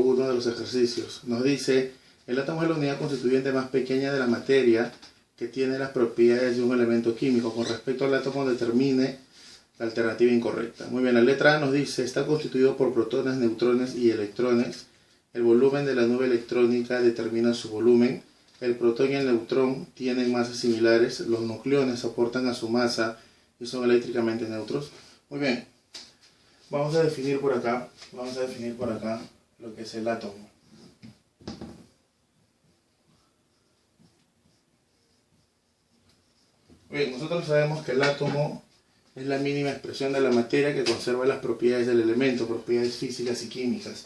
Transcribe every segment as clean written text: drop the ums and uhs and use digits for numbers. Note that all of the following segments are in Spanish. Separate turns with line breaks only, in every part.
1 de los ejercicios. Nos dice, el átomo es la unidad constituyente más pequeña de la materia que tiene las propiedades de un elemento químico. Con respecto al átomo, determine la alternativa incorrecta. Muy bien, la letra A nos dice, está constituido por protones, neutrones y electrones. El volumen de la nube electrónica determina su volumen. El protón y el neutrón tienen masas similares. Los nucleones aportan a su masa y son eléctricamente neutros. Muy bien, vamos a definir por acá lo que es el átomo. Bien, nosotros sabemos que el átomo es la mínima expresión de la materia que conserva las propiedades del elemento, propiedades físicas y químicas.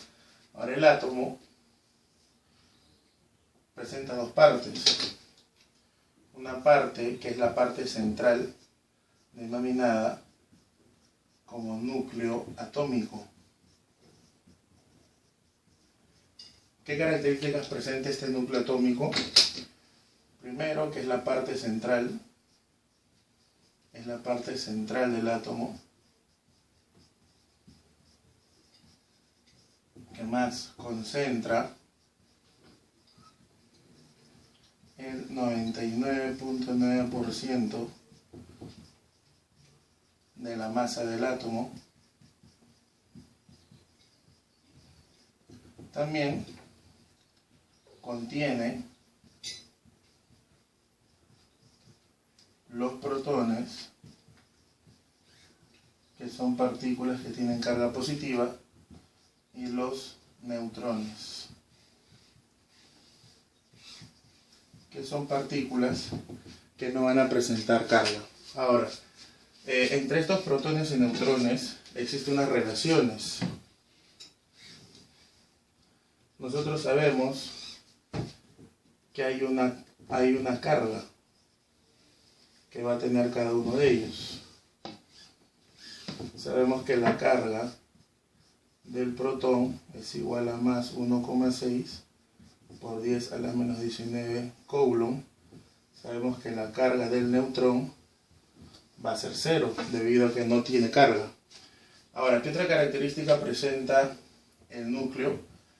Ahora el átomo presenta dos partes. Una parte que es la parte central, denominada como núcleo atómico. ¿Qué características presenta este núcleo atómico? Primero, que es la parte central. Es la parte central del átomo, que más concentra el 99.9% de la masa del átomo. También contiene los protones, que son partículas que tienen carga positiva, y los neutrones, que son partículas que no van a presentar carga. Ahora, entre estos protones y neutrones existen unas relaciones. Nosotros sabemos que hay una carga que va a tener cada uno de ellos. Sabemos que la carga del protón es igual a más 1,6 por 10 a la menos 19 coulomb. Sabemos que la carga del neutrón va a ser 0 debido a que no tiene carga. Ahora, ¿qué otra característica presenta el núcleo?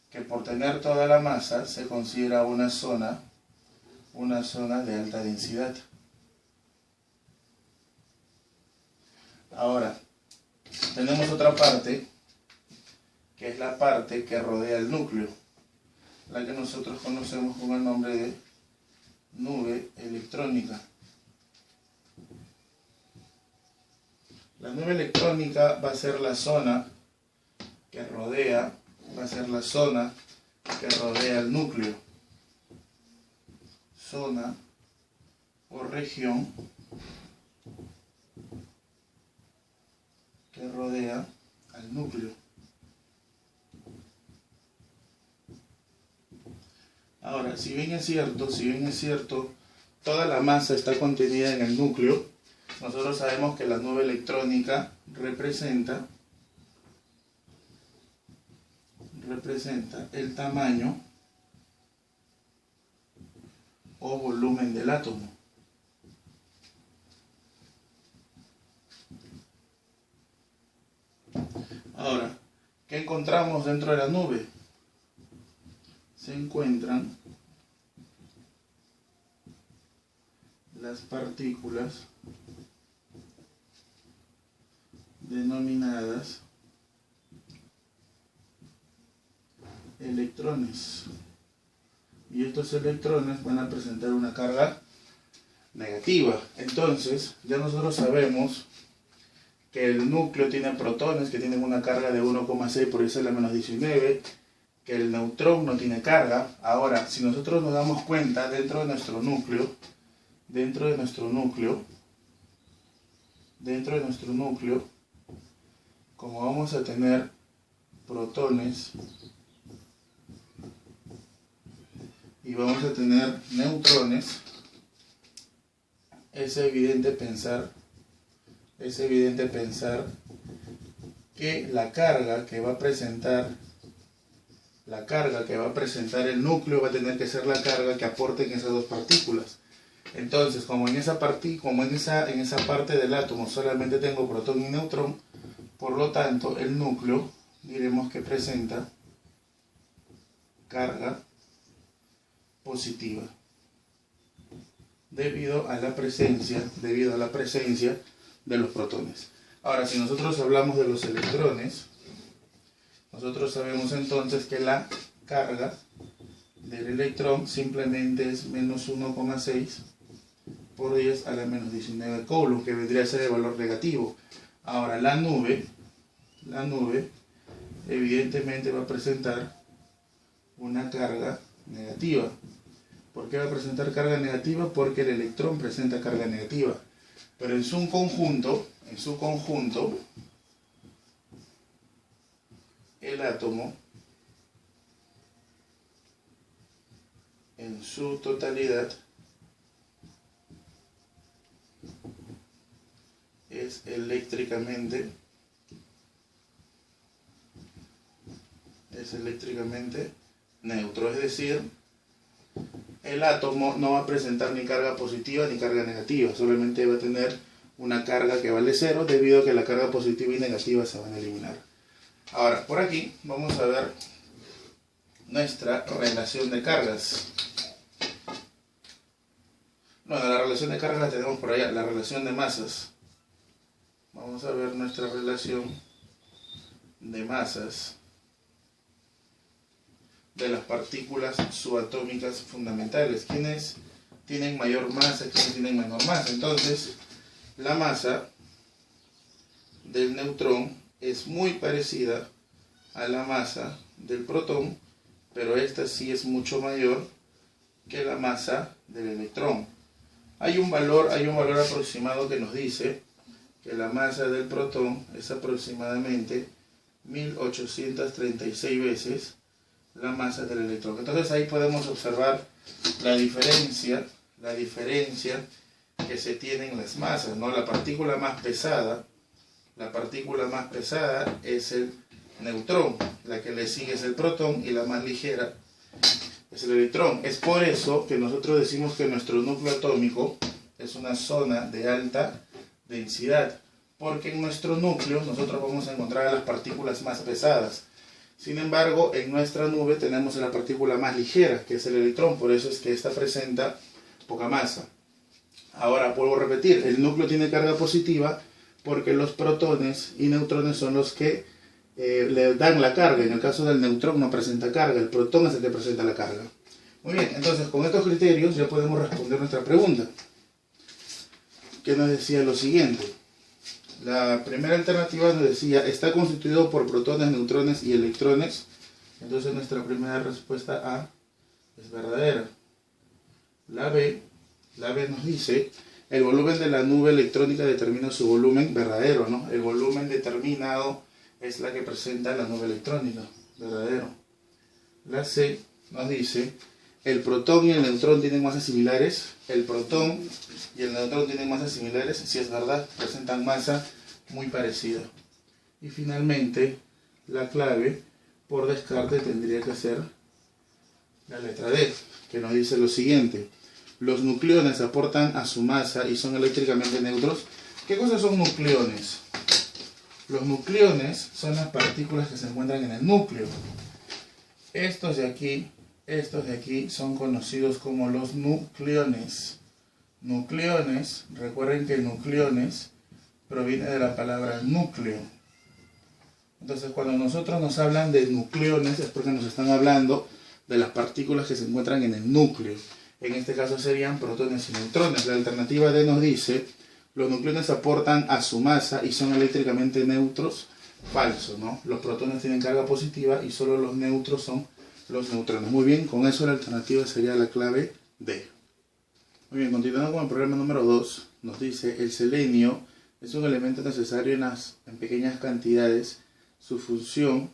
Que por tener toda la masa se considera una zona de alta densidad. Ahora, tenemos otra parte, que es la parte que rodea el núcleo, la que nosotros conocemos con el nombre de nube electrónica. La nube electrónica va a ser la zona que rodea el núcleo. Zona o región que rodea al núcleo. Ahora, si bien es cierto, toda la masa está contenida en el núcleo, nosotros sabemos que la nube electrónica representa el tamaño o volumen del átomo. Ahora, ¿qué encontramos dentro de la nube? Se encuentran las partículas denominadas electrones. Y estos electrones van a presentar una carga negativa. Entonces, ya nosotros sabemos que el núcleo tiene protones que tienen una carga de 1,6 por 10 a la menos 19, que el neutrón no tiene carga. Ahora, si nosotros nos damos cuenta, dentro de nuestro núcleo, como vamos a tener protones y vamos a tener neutrones, es evidente pensar que la carga que va a presentar el núcleo va a tener que ser la carga que aporten esas dos partículas. Entonces, como en esa parte del átomo solamente tengo protón y neutrón, por lo tanto el núcleo diremos que presenta carga positiva debido a la presencia de los protones. Ahora, si nosotros hablamos de los electrones, nosotros sabemos entonces que la carga del electrón simplemente es menos 1,6 por 10 a la menos 19 coulombs, que vendría a ser el valor negativo. Ahora, la nube evidentemente va a presentar una carga negativa. ¿Por qué va a presentar carga negativa? Porque el electrón presenta carga negativa. Pero en su conjunto, el átomo, en su totalidad, es eléctricamente neutro, es decir, el átomo no va a presentar ni carga positiva ni carga negativa, solamente va a tener una carga que vale 0 debido a que la carga positiva y negativa se van a eliminar. Ahora, por aquí vamos a ver nuestra relación de cargas. Bueno, la relación de cargas la tenemos por allá, la relación de masas. Vamos a ver nuestra relación de masas de las partículas subatómicas fundamentales. ¿Quiénes tienen mayor masa? ¿Quiénes tienen menor masa? Entonces, la masa del neutrón es muy parecida a la masa del protón, pero esta sí es mucho mayor que la masa del electrón. Hay un valor aproximado que nos dice que la masa del protón es aproximadamente 1836 veces la masa del electrón. Entonces ahí podemos observar la diferencia que se tiene en las masas, ¿no? La partícula más pesada es el neutrón, la que le sigue es el protón y la más ligera es el electrón. Es por eso que nosotros decimos que nuestro núcleo atómico es una zona de alta densidad, porque en nuestro núcleo nosotros vamos a encontrar a las partículas más pesadas. Sin embargo, en nuestra nube tenemos la partícula más ligera, que es el electrón, por eso es que esta presenta poca masa. Ahora, vuelvo a repetir, el núcleo tiene carga positiva porque los protones y neutrones son los que le dan la carga. En el caso del neutrón no presenta carga, el protón es el que presenta la carga. Muy bien, entonces con estos criterios ya podemos responder nuestra pregunta, que nos decía lo siguiente. La primera alternativa nos decía, está constituido por protones, neutrones y electrones. Entonces nuestra primera respuesta A es verdadera. La B nos dice, el volumen de la nube electrónica determina su volumen, verdadero, ¿no? El volumen determinado es la que presenta la nube electrónica, verdadero. La C nos dice, el protón y el neutrón tienen masas similares. El protón y el neutrón tienen masas similares, si es verdad, presentan masa muy parecida. Y finalmente, la clave por descarte tendría que ser la letra D, que nos dice lo siguiente. Los nucleones aportan a su masa y son eléctricamente neutros. ¿Qué cosas son nucleones? Los nucleones son las partículas que se encuentran en el núcleo. Estos de aquí son conocidos como los nucleones. Nucleones, recuerden que nucleones proviene de la palabra núcleo. Entonces cuando nosotros nos hablan de nucleones es porque nos están hablando de las partículas que se encuentran en el núcleo. En este caso serían protones y neutrones. La alternativa D nos dice, los nucleones aportan a su masa y son eléctricamente neutros. Falso, ¿no? Los protones tienen carga positiva y solo los neutros son los neutrones. Muy bien, con eso la alternativa sería la clave D. Muy bien, continuando con el problema número 2, nos dice, el selenio es un elemento necesario en pequeñas cantidades. Su función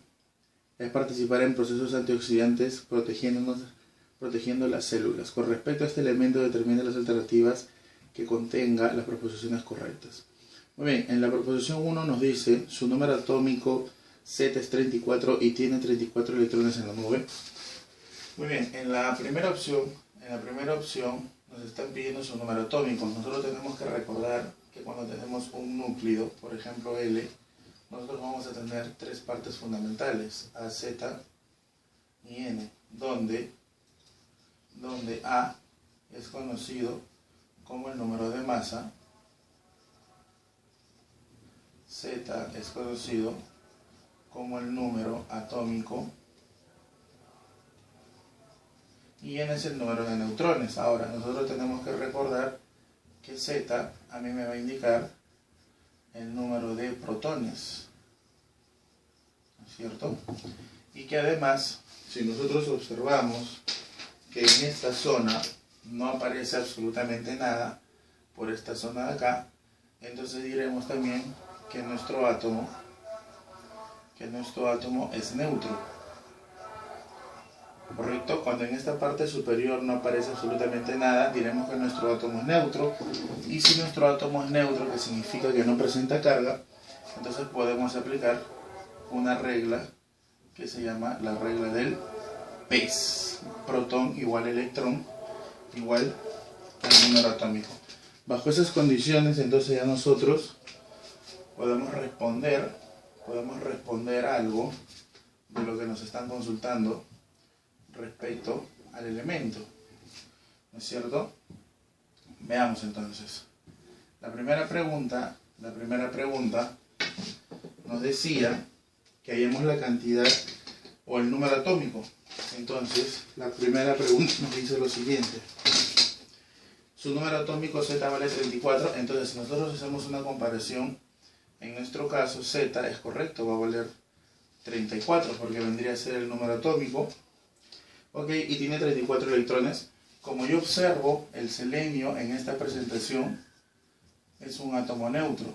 es participar en procesos antioxidantes protegiendo las células. Con respecto a este elemento, determina las alternativas que contenga las proposiciones correctas. Muy bien, en la proposición 1 nos dice, su número atómico Z es 34 y tiene 34 electrones en la nube. Muy bien, en la primera opción nos están pidiendo su número atómico. Nosotros tenemos que recordar que cuando tenemos un núcleo, por ejemplo L, nosotros vamos a tener tres partes fundamentales, A, Z y N. donde A es conocido como el número de masa, Z es conocido como el número atómico y N es el número de neutrones. Ahora, nosotros tenemos que recordar que Z a mí me va a indicar el número de protones, ¿no es cierto? Y que además, si nosotros observamos que en esta zona no aparece absolutamente nada, por esta zona de acá, entonces diremos también que nuestro átomo es neutro. ¿Correcto? Cuando en esta parte superior no aparece absolutamente nada, diremos que nuestro átomo es neutro. Y si nuestro átomo es neutro, que significa que no presenta carga, entonces podemos aplicar una regla que se llama la regla del PES. Protón igual electrón igual al número atómico. Bajo esas condiciones, entonces ya nosotros podemos responder algo de lo que nos están consultando respecto al elemento, ¿no es cierto? Veamos entonces. La primera pregunta nos decía que hallemos la cantidad o el número atómico. Entonces, la primera pregunta nos dice lo siguiente. Su número atómico Z vale 34, entonces si nosotros hacemos una comparación, en nuestro caso Z es correcto, va a valer 34 porque vendría a ser el número atómico. Ok, y tiene 34 electrones. Como yo observo, el selenio en esta presentación es un átomo neutro.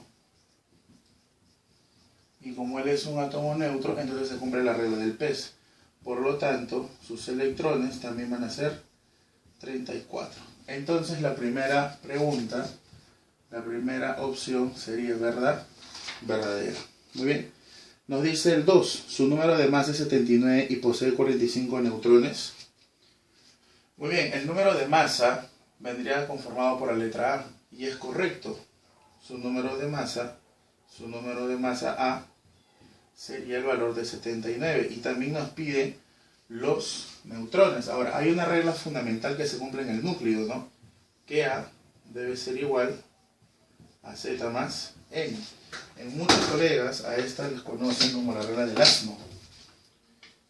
Y como él es un átomo neutro, entonces se cumple la regla del PES. Por lo tanto, sus electrones también van a ser 34. Entonces la primera pregunta, la primera opción sería verdadera. Muy bien. Nos dice el 2, su número de masa es 79 y posee 45 neutrones. Muy bien, el número de masa vendría conformado por la letra A y es correcto. Su número de masa A sería el valor de 79 y también nos pide los neutrones. Ahora, hay una regla fundamental que se cumple en el núcleo, ¿no? Que A debe ser igual a Z más N. En muchos colegas a esta les conocen como la regla del asno,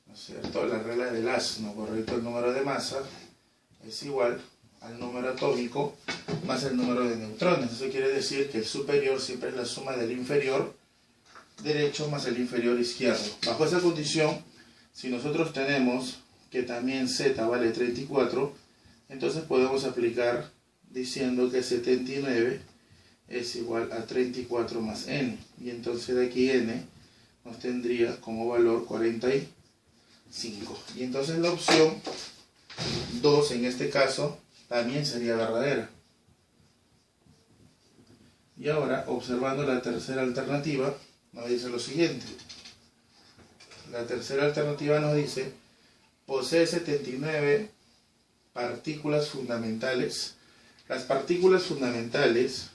¿no es cierto? La regla del asno, correcto, el número de masa es igual al número atómico más el número de neutrones. Eso quiere decir que el superior siempre es la suma del inferior derecho más el inferior izquierdo. Bajo esa condición, si nosotros tenemos que también Z vale 34, entonces podemos aplicar diciendo que 79 es igual a 34 más N. Y entonces de aquí N nos tendría como valor 45. Y entonces la opción 2 en este caso también sería verdadera. Y ahora, observando la tercera alternativa, nos dice lo siguiente. La tercera alternativa nos dice, posee 79 partículas fundamentales. Las partículas fundamentales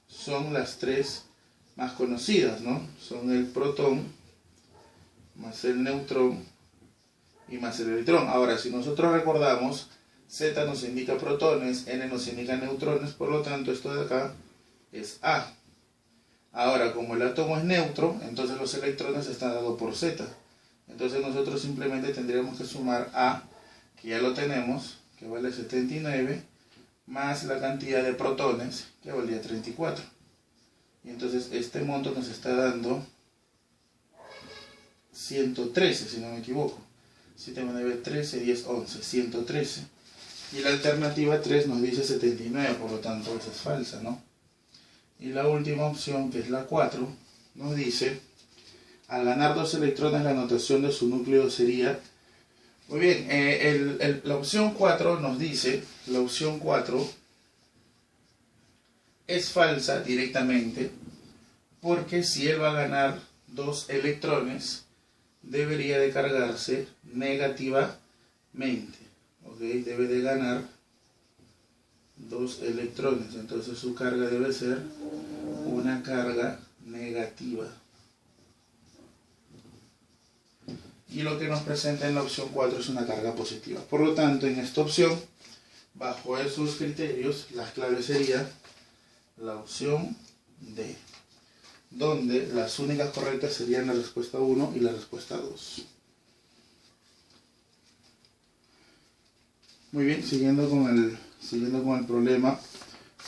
son las tres más conocidas, ¿no? Son el protón, más el neutrón y más el electrón. Ahora, si nosotros recordamos, Z nos indica protones, N nos indica neutrones, por lo tanto esto de acá es A. Ahora, como el átomo es neutro, entonces los electrones están dados por Z. Entonces nosotros simplemente tendríamos que sumar A, que ya lo tenemos, que vale 79, más la cantidad de protones, que valía 34. Y entonces este monto nos está dando 113, si no me equivoco. 7, 9, 13, 10, 11, 113. Y la alternativa 3 nos dice 79, por lo tanto esa es falsa, ¿no? Y la última opción, que es la 4, nos dice, al ganar 2 electrones, la notación de su núcleo sería... Muy bien, la opción 4 nos dice, la opción 4 es falsa directamente, porque si él va a ganar 2 electrones, debería de cargarse negativamente. ¿Okay? Debe de ganar 2 electrones, entonces su carga debe ser una carga negativa. negativa. Y lo que nos presenta en la opción 4 es una carga positiva. Por lo tanto, en esta opción, bajo esos criterios, la clave sería la opción D, donde las únicas correctas serían la respuesta 1 y la respuesta 2. Muy bien, siguiendo con el problema,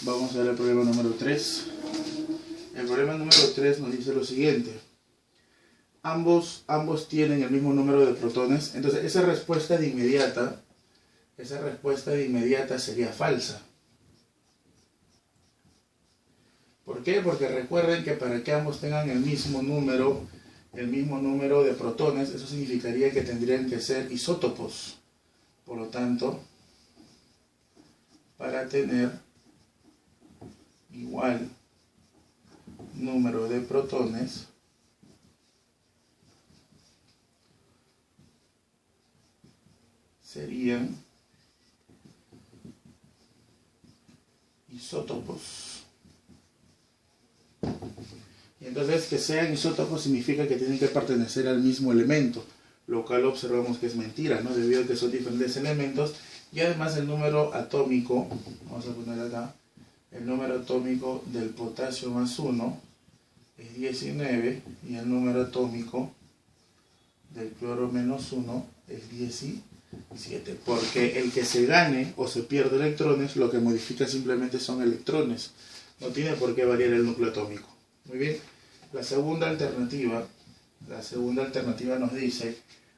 vamos a ver el problema número 3. El problema número 3 nos dice lo siguiente. Ambos tienen el mismo número de protones, entonces esa respuesta de inmediata sería falsa. ¿Por qué? Porque recuerden que para que ambos tengan el mismo número de protones, eso significaría que tendrían que ser isótopos. Por lo tanto, para tener igual número de protones, serían isótopos. Y entonces que sean isótopos significa que tienen que pertenecer al mismo elemento, lo cual observamos que es mentira, ¿no? Debido a que son diferentes elementos y además el número atómico, vamos a poner acá, el número atómico del potasio más 1 es 19 y el número atómico del cloro menos 1 es 17, porque el que se gane o se pierde electrones lo que modifica simplemente son electrones, no tiene por qué variar el núcleo atómico. Muy bien, la segunda alternativa nos dice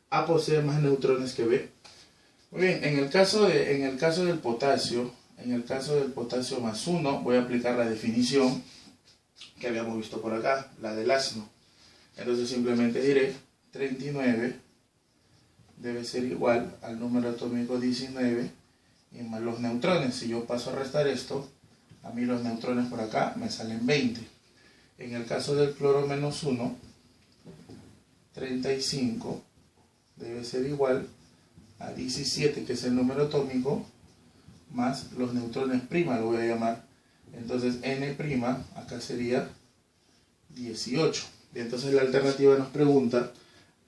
A posee más neutrones que B. Muy bien, en el caso del potasio más 1, voy a aplicar la definición que habíamos visto por acá, la del asno. Entonces simplemente diré 39 debe ser igual al número atómico 19 y más los neutrones. Si yo paso a restar esto, a mí los neutrones por acá me salen 20. En el caso del cloro menos 1, 35 debe ser igual a 17, que es el número atómico, más los neutrones prima, lo voy a llamar. Entonces N', acá sería 18. Y entonces la alternativa nos pregunta,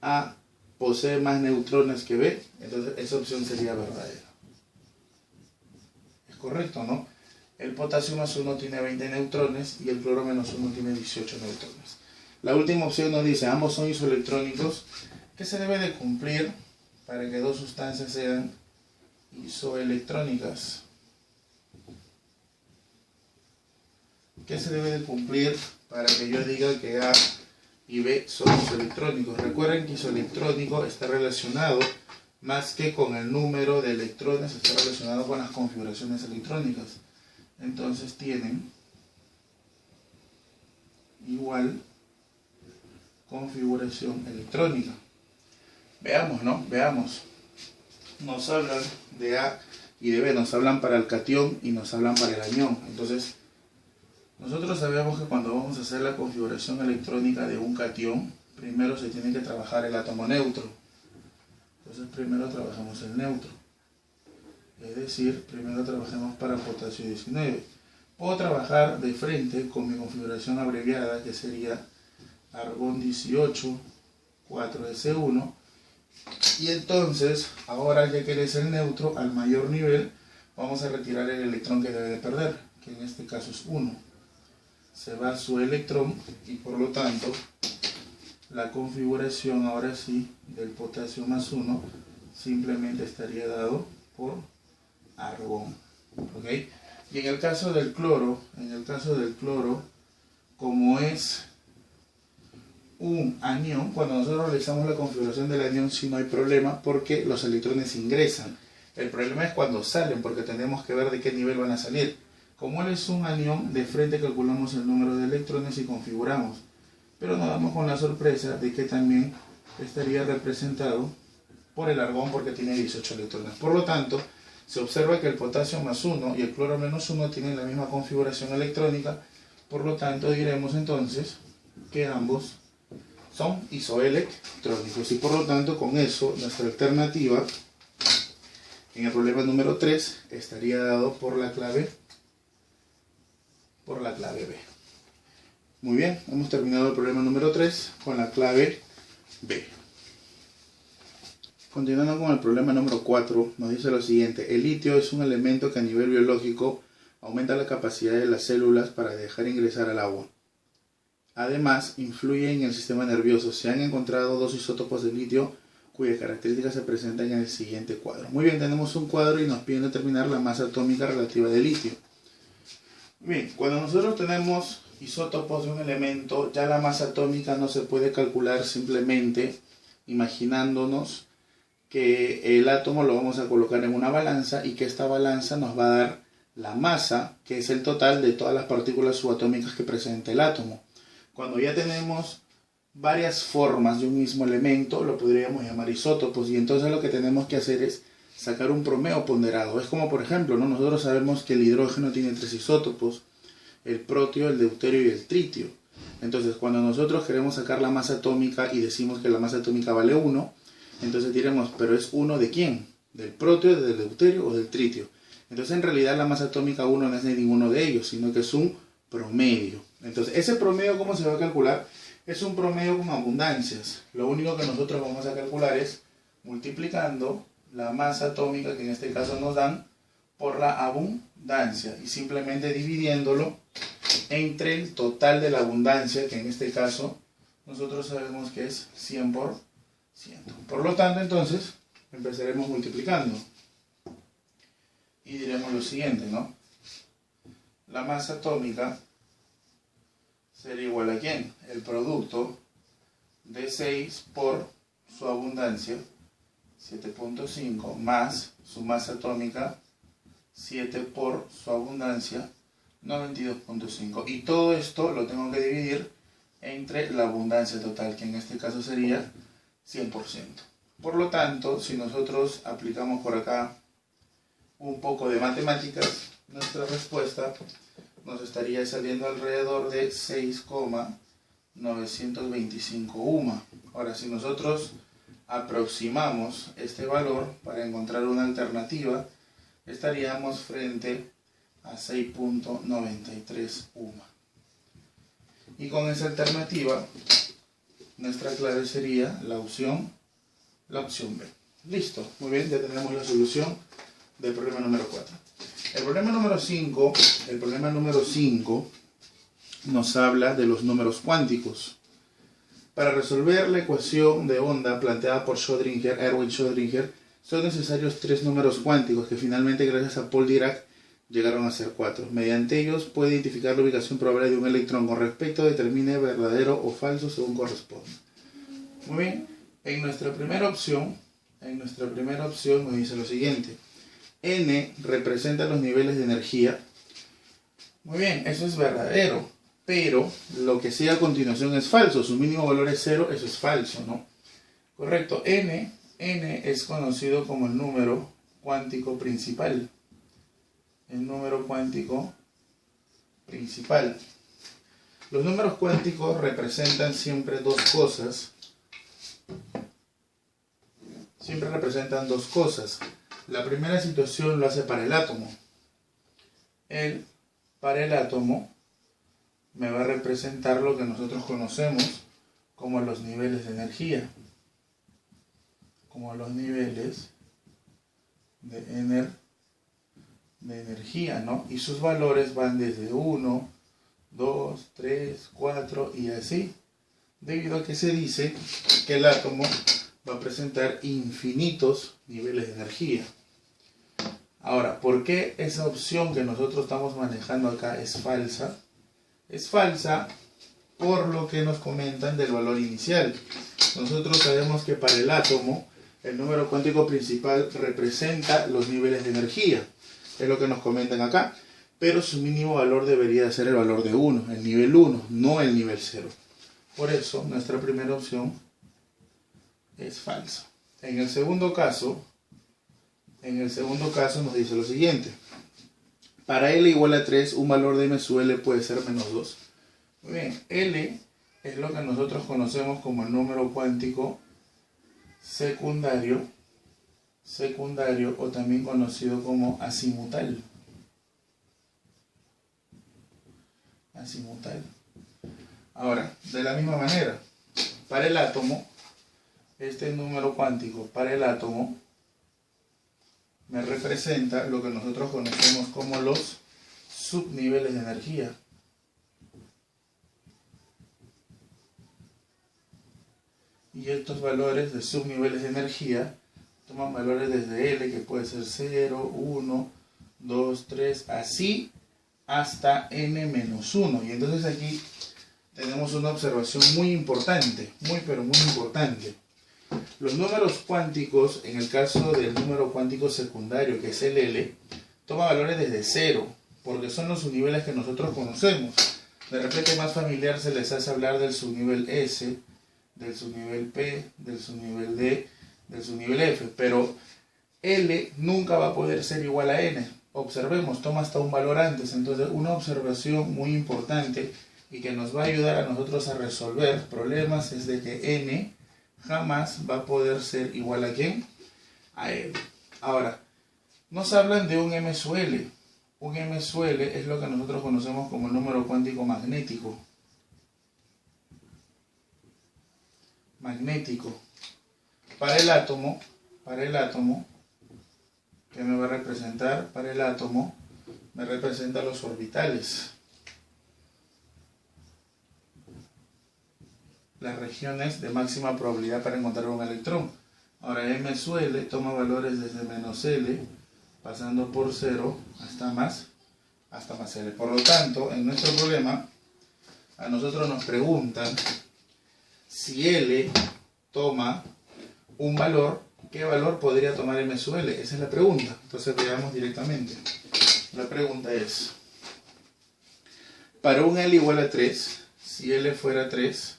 A posee más neutrones que B, entonces esa opción sería verdadera. ¿Es correcto, no? El potasio más 1 tiene 20 neutrones y el cloro menos 1 tiene 18 neutrones. La última opción nos dice, ambos son isoelectrónicos. ¿Qué se debe de cumplir para que dos sustancias sean isoelectrónicas? ¿Qué se debe de cumplir para que yo diga que A y B son isoelectrónicos? Recuerden que isoelectrónico está relacionado más que con el número de electrones, está relacionado con las configuraciones electrónicas. Entonces tienen igual configuración electrónica. Veamos, ¿no? Veamos. Nos hablan de A y de B, nos hablan para el catión y nos hablan para el anión. Entonces, nosotros sabemos que cuando vamos a hacer la configuración electrónica de un catión, primero se tiene que trabajar el átomo neutro. Entonces, primero trabajamos el neutro. Es decir, primero trabajemos para potasio 19. Puedo trabajar de frente con mi configuración abreviada, que sería argón 18, 4s1. Y entonces, ahora ya que es el neutro, al mayor nivel, vamos a retirar el electrón que debe de perder, que en este caso es 1. Se va su electrón y por lo tanto, la configuración ahora sí del potasio más 1 simplemente estaría dado por argón. ¿Ok? Y en el caso del cloro, como es un anión, cuando nosotros realizamos la configuración del anión sí no hay problema porque los electrones ingresan. El problema es cuando salen, porque tenemos que ver de qué nivel van a salir. Como él es un anión, de frente calculamos el número de electrones y configuramos. Pero nos damos con la sorpresa de que también estaría representado por el argón porque tiene 18 electrones. Por lo tanto, se observa que el potasio más 1 y el cloro menos 1 tienen la misma configuración electrónica. Por lo tanto, diremos entonces que ambos son isoelectrónicos. Y por lo tanto, con eso, nuestra alternativa en el problema número 3 estaría dado por la clave B. Muy bien, hemos terminado el problema número 3 con la clave B. Continuando con el problema número 4, nos dice lo siguiente. El litio es un elemento que a nivel biológico aumenta la capacidad de las células para dejar ingresar al agua. Además, influye en el sistema nervioso. Se han encontrado 2 isótopos de litio cuyas características se presentan en el siguiente cuadro. Muy bien, tenemos un cuadro y nos piden determinar la masa atómica relativa de litio. Bien, cuando nosotros tenemos isótopos de un elemento, ya la masa atómica no se puede calcular simplemente imaginándonos que el átomo lo vamos a colocar en una balanza y que esta balanza nos va a dar la masa, que es el total de todas las partículas subatómicas que presenta el átomo. Cuando ya tenemos varias formas de un mismo elemento, lo podríamos llamar isótopos, y entonces lo que tenemos que hacer es sacar un promedio ponderado. Es como, por ejemplo, ¿no? Nosotros sabemos que el hidrógeno tiene 3 isótopos, el protio, el deuterio y el tritio. Entonces, cuando nosotros queremos sacar la masa atómica y decimos que la masa atómica vale 1, entonces diremos, ¿pero es 1 de quién? ¿Del protio, del deuterio o del tritio? Entonces, en realidad, la masa atómica 1 no es de ninguno de ellos, sino que es un promedio. Entonces, ese promedio, ¿cómo se va a calcular? Es un promedio con abundancias. Lo único que nosotros vamos a calcular es multiplicando la masa atómica, que en este caso nos dan, por la abundancia, y simplemente dividiéndolo entre el total de la abundancia, que en este caso nosotros sabemos que es 100%. Por lo tanto, entonces, empezaremos multiplicando. Y diremos lo siguiente, ¿no? La masa atómica sería igual a ¿quién? El producto de 6 por su abundancia, 7.5, más su masa atómica, 7 por su abundancia, 92.5. Y todo esto lo tengo que dividir entre la abundancia total, que en este caso sería 100%. Por lo tanto, si nosotros aplicamos por acá un poco de matemáticas, nuestra respuesta nos estaría saliendo alrededor de 6,925 UMA. Ahora, si nosotros aproximamos este valor para encontrar una alternativa, estaríamos frente a 6.93 UMA. Y con esa alternativa, nuestra clave sería la opción B. Listo, muy bien, ya tenemos la solución del problema número 4. El problema número 5 nos habla de los números cuánticos. Para resolver la ecuación de onda planteada por Erwin Schrödinger, son necesarios 3 números cuánticos que finalmente, gracias a Paul Dirac, llegaron a ser 4. Mediante ellos puede identificar la ubicación probable de un electrón con respecto a determine verdadero o falso según corresponda. Muy bien, en nuestra primera opción nos dice lo siguiente. N representa los niveles de energía. Muy bien, eso es verdadero, pero lo que sigue a continuación es falso. Su mínimo valor es 0, eso es falso, ¿no? Correcto, N es conocido como el número cuántico principal. El número cuántico principal. Los números cuánticos representan siempre dos cosas. Siempre representan dos cosas. La primera situación lo hace para el átomo. Para el átomo me va a representar lo que nosotros conocemos como los niveles de energía. Como los niveles de energía, ¿no? Y sus valores van desde 1, 2, 3, 4 y así. Debido a que se dice que el átomo va a presentar infinitos niveles de energía. Ahora, ¿por qué esa opción que nosotros estamos manejando acá es falsa? Es falsa por lo que nos comentan del valor inicial. Nosotros sabemos que para el átomo el número cuántico principal representa los niveles de energía. Es lo que nos comentan acá. Pero su mínimo valor debería ser el valor de 1, el nivel 1, no el nivel 0. Por eso nuestra primera opción es falsa. En el segundo caso nos dice lo siguiente. Para L igual a 3, un valor de M sub L puede ser menos 2. Muy bien, L es lo que nosotros conocemos como el número cuántico secundario o también conocido como azimutal. Ahora, de la misma manera, para el átomo, este número cuántico para el átomo me representa lo que nosotros conocemos como los subniveles de energía. Y estos valores de subniveles de energía toman valores desde L, que puede ser 0, 1, 2, 3, así hasta n-1. Y entonces aquí tenemos una observación muy importante, pero muy importante. Los números cuánticos, en el caso del número cuántico secundario, que es el L, toma valores desde 0, porque son los subniveles que nosotros conocemos. De repente más familiar se les hace hablar del subnivel S, del subnivel P, del subnivel D, del subnivel F, pero L nunca va a poder ser igual a N. Observemos, toma hasta un valor antes. Entonces, una observación muy importante y que nos va a ayudar a nosotros a resolver problemas es de que N jamás va a poder ser igual a ¿quién? A L. Ahora, nos hablan de un M sub L. Un M sub L es lo que nosotros conocemos como el número cuántico magnético. Para el átomo, ¿qué me va a representar? Para el átomo me representa los orbitales, las regiones de máxima probabilidad para encontrar un electrón. Ahora M sub L toma valores desde menos L, pasando por 0 hasta más L. Por lo tanto, en nuestro problema, a nosotros nos preguntan si L toma un valor, ¿qué valor podría tomar M sub L? Esa es la pregunta. Entonces veamos directamente. La pregunta es, para un L igual a 3, si L fuera 3,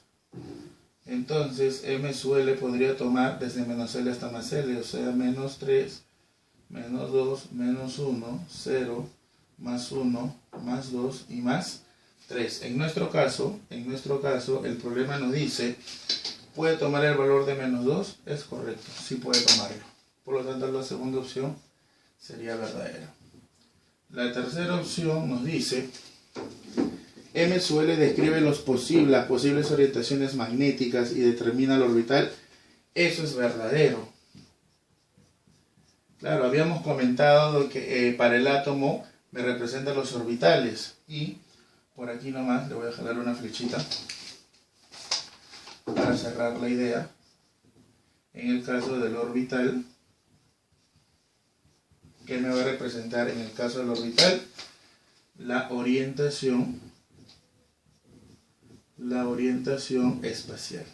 entonces M sub L podría tomar desde menos L hasta más L, o sea, menos 3, menos 2, menos 1, 0, más 1, más 2 y más 3. En nuestro caso, el problema nos dice, ¿puede tomar el valor de menos 2? Es correcto, sí puede tomarlo. Por lo tanto, la segunda opción sería verdadera. La tercera opción nos dice, M sub L describe las posibles orientaciones magnéticas y determina el orbital. Eso es verdadero. Claro, habíamos comentado que para el átomo me representan los orbitales y por aquí nomás le voy a jalar una flechita para cerrar la idea. En el caso del orbital, ¿qué me va a representar en el caso del orbital? La orientación espacial.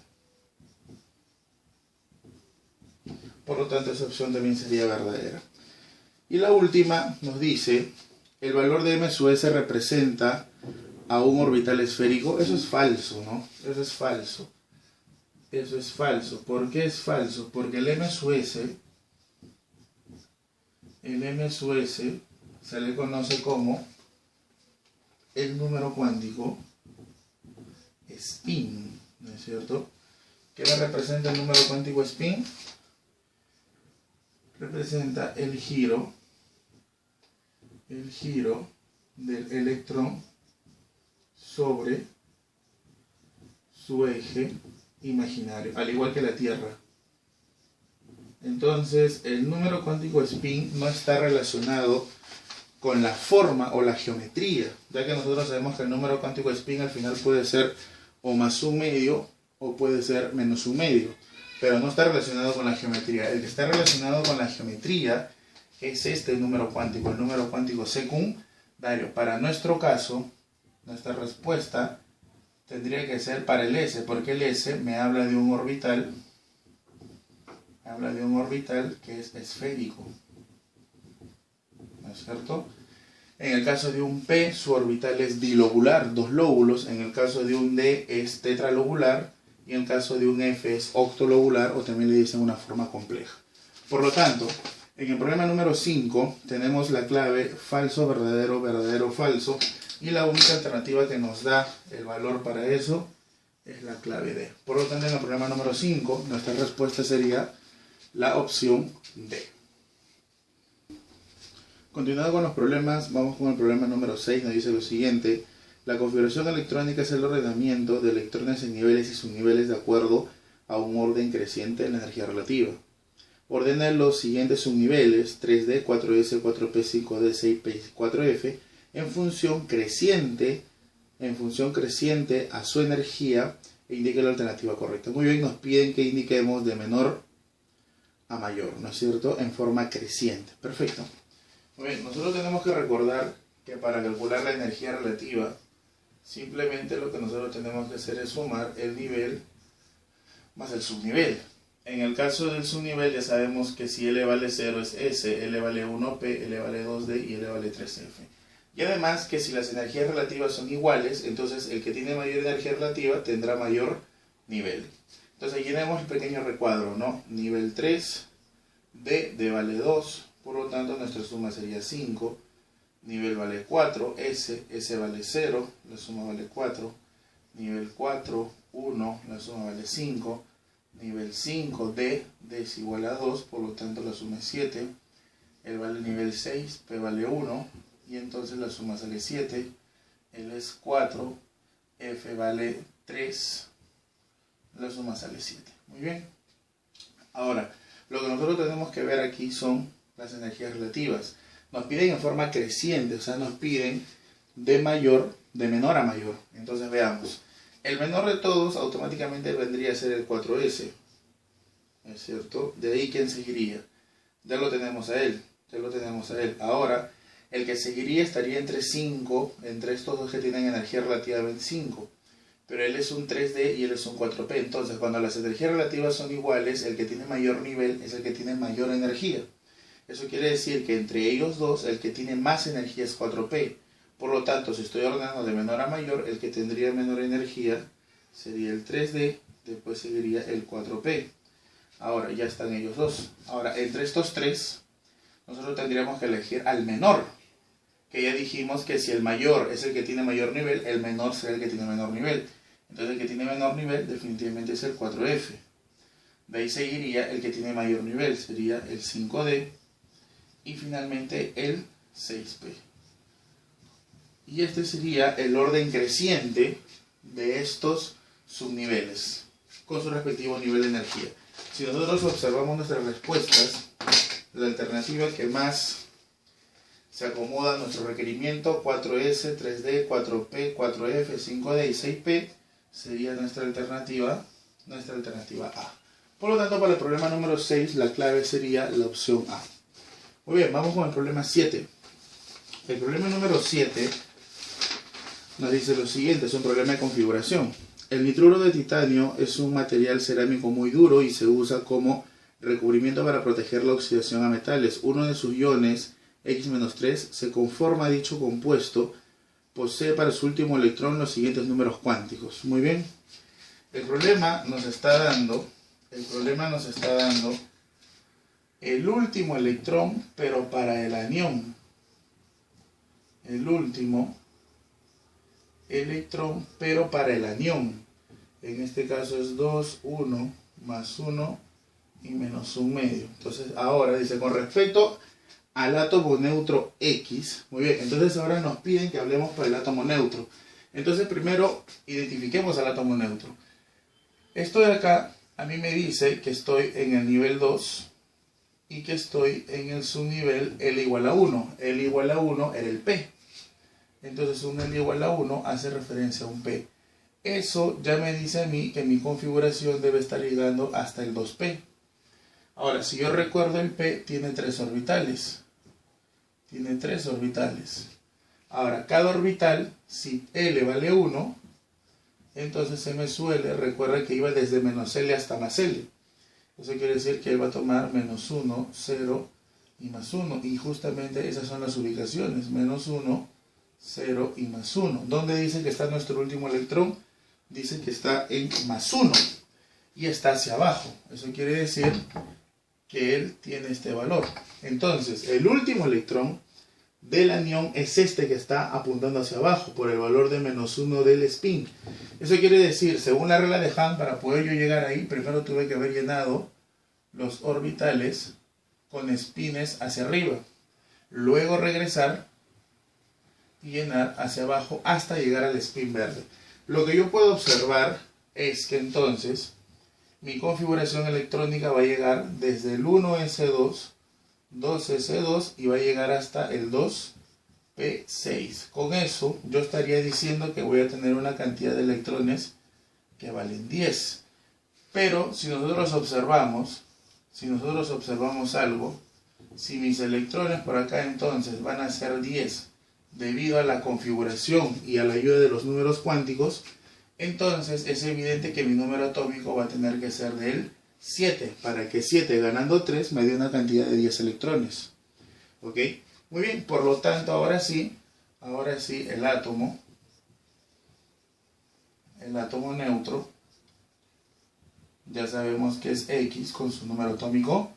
Por lo tanto, esa opción también sería verdadera. Y la última nos dice, el valor de M sub S representa a un orbital esférico. Eso es falso, ¿no? Eso es falso. ¿Por qué es falso? Porque el M sub S se le conoce como el número cuántico spin, ¿no es cierto? ¿Qué me representa el número cuántico spin? Representa el giro del electrón sobre su eje imaginario, al igual que la Tierra. Entonces, el número cuántico spin no está relacionado con la forma o la geometría, ya que nosotros sabemos que el número cuántico spin al final puede ser o más un medio o puede ser menos un medio, pero no está relacionado con la geometría. El que está relacionado con la geometría es este número cuántico, el número cuántico secundario. Para nuestro caso, nuestra respuesta tendría que ser para el S, porque el S me habla de un orbital, que es esférico, ¿no es cierto? En el caso de un P, su orbital es bilobular, 2 lóbulos. En el caso de un D es tetralobular. Y en el caso de un F es octolobular, o también le dicen una forma compleja. Por lo tanto, en el problema número 5 tenemos la clave falso, verdadero, verdadero, falso. Y la única alternativa que nos da el valor para eso es la clave D. Por lo tanto, en el problema número 5, nuestra respuesta sería la opción D. Continuando con los problemas, vamos con el problema número 6. Nos dice lo siguiente. La configuración electrónica es el ordenamiento de electrones en niveles y subniveles de acuerdo a un orden creciente de la energía relativa. Ordena los siguientes subniveles 3D, 4S, 4P, 5D, 6P, 4F en función creciente a su energía e indique la alternativa correcta. Muy bien, nos piden que indiquemos de menor a mayor, ¿no es cierto? En forma creciente. Perfecto. Muy bien, nosotros tenemos que recordar que para calcular la energía relativa, simplemente lo que nosotros tenemos que hacer es sumar el nivel más el subnivel. En el caso del subnivel ya sabemos que si L vale 0 es S, L vale 1P, L vale 2D y L vale 3F. Y además que si las energías relativas son iguales, entonces el que tiene mayor energía relativa tendrá mayor nivel. Entonces llenemos el pequeño recuadro, ¿no? Nivel 3, D vale 2, por lo tanto nuestra suma sería 5. Nivel vale 4, S vale 0, la suma vale 4. Nivel 4, 1, la suma vale 5. Nivel 5, D es igual a 2, por lo tanto la suma es 7. L vale nivel 6, P vale 1, y entonces la suma sale 7. L es 4, F vale 3, la suma sale 7. Muy bien. Ahora, lo que nosotros tenemos que ver aquí son las energías relativas. Nos piden en forma creciente, o sea, nos piden de menor a mayor. Entonces veamos. El menor de todos automáticamente vendría a ser el 4S. ¿Es cierto? De ahí, ¿quién seguiría? Ya lo tenemos a él. Ahora, el que seguiría estaría entre 5, entre estos dos que tienen energía relativa en 5. Pero él es un 3D y él es un 4P. Entonces, cuando las energías relativas son iguales, el que tiene mayor nivel es el que tiene mayor energía. Eso quiere decir que entre ellos dos, el que tiene más energía es 4P. Por lo tanto, si estoy ordenando de menor a mayor, el que tendría menor energía sería el 3D, después seguiría el 4P. Ahora, ya están ellos dos. Ahora, entre estos tres, nosotros tendríamos que elegir al menor. Que ya dijimos que si el mayor es el que tiene mayor nivel, el menor será el que tiene menor nivel. Entonces el que tiene menor nivel definitivamente es el 4F. De ahí seguiría el que tiene mayor nivel, sería el 5D. Y finalmente el 6P. Y este sería el orden creciente de estos subniveles con su respectivo nivel de energía. Si nosotros observamos nuestras respuestas, la alternativa que más se acomoda a nuestro requerimiento, 4S, 3D, 4P, 4F, 5D y 6P, sería nuestra alternativa A. Por lo tanto, para el problema número 6, la clave sería la opción A. Muy bien, vamos con el problema 7. El problema número 7 nos dice lo siguiente, es un problema de configuración. El nitruro de titanio es un material cerámico muy duro y se usa como recubrimiento para proteger la oxidación a metales. Uno de sus iones, X-3, se conforma dicho compuesto, posee para su último electrón los siguientes números cuánticos. Muy bien, el problema nos está dando el último electrón, pero para el anión. El último electrón, pero para el anión. En este caso es 2, 1, más 1 y menos 1 medio. Entonces ahora dice con respecto al átomo neutro X. Muy bien, entonces ahora nos piden que hablemos para el átomo neutro. Entonces primero identifiquemos al átomo neutro. Esto de acá a mí me dice que estoy en el nivel 2 y que estoy en el subnivel L igual a 1. L igual a 1 era el P. Entonces un L igual a 1 hace referencia a un P. Eso ya me dice a mí que mi configuración debe estar llegando hasta el 2P. Ahora, si yo recuerdo, el P tiene 3 orbitales. Ahora, cada orbital, si L vale 1, entonces M sub L, recuerda que iba desde menos L hasta más L. Eso quiere decir que él va a tomar menos 1, 0 y más 1. Y justamente esas son las ubicaciones, menos 1, 0 y más 1. ¿Dónde dice que está nuestro último electrón? Dice que está en más 1 y está hacia abajo. Eso quiere decir que él tiene este valor. Entonces, el último electrón del anión es este que está apuntando hacia abajo por el valor de menos 1 del spin. Eso quiere decir, según la regla de Hahn, para poder yo llegar ahí, primero tuve que haber llenado los orbitales con spines hacia arriba. Luego regresar y llenar hacia abajo hasta llegar al spin verde. Lo que yo puedo observar es que entonces mi configuración electrónica va a llegar desde el 1S2, 2S2 y va a llegar hasta el 2P6. Con eso yo estaría diciendo que voy a tener una cantidad de electrones que valen 10. Pero si nosotros observamos algo, si mis electrones por acá entonces van a ser 10 debido a la configuración y a la ayuda de los números cuánticos, entonces es evidente que mi número atómico va a tener que ser del 7, para que 7 ganando 3 me dé una cantidad de 10 electrones. ¿Ok? Muy bien, por lo tanto ahora sí el átomo neutro, ya sabemos que es X con su número atómico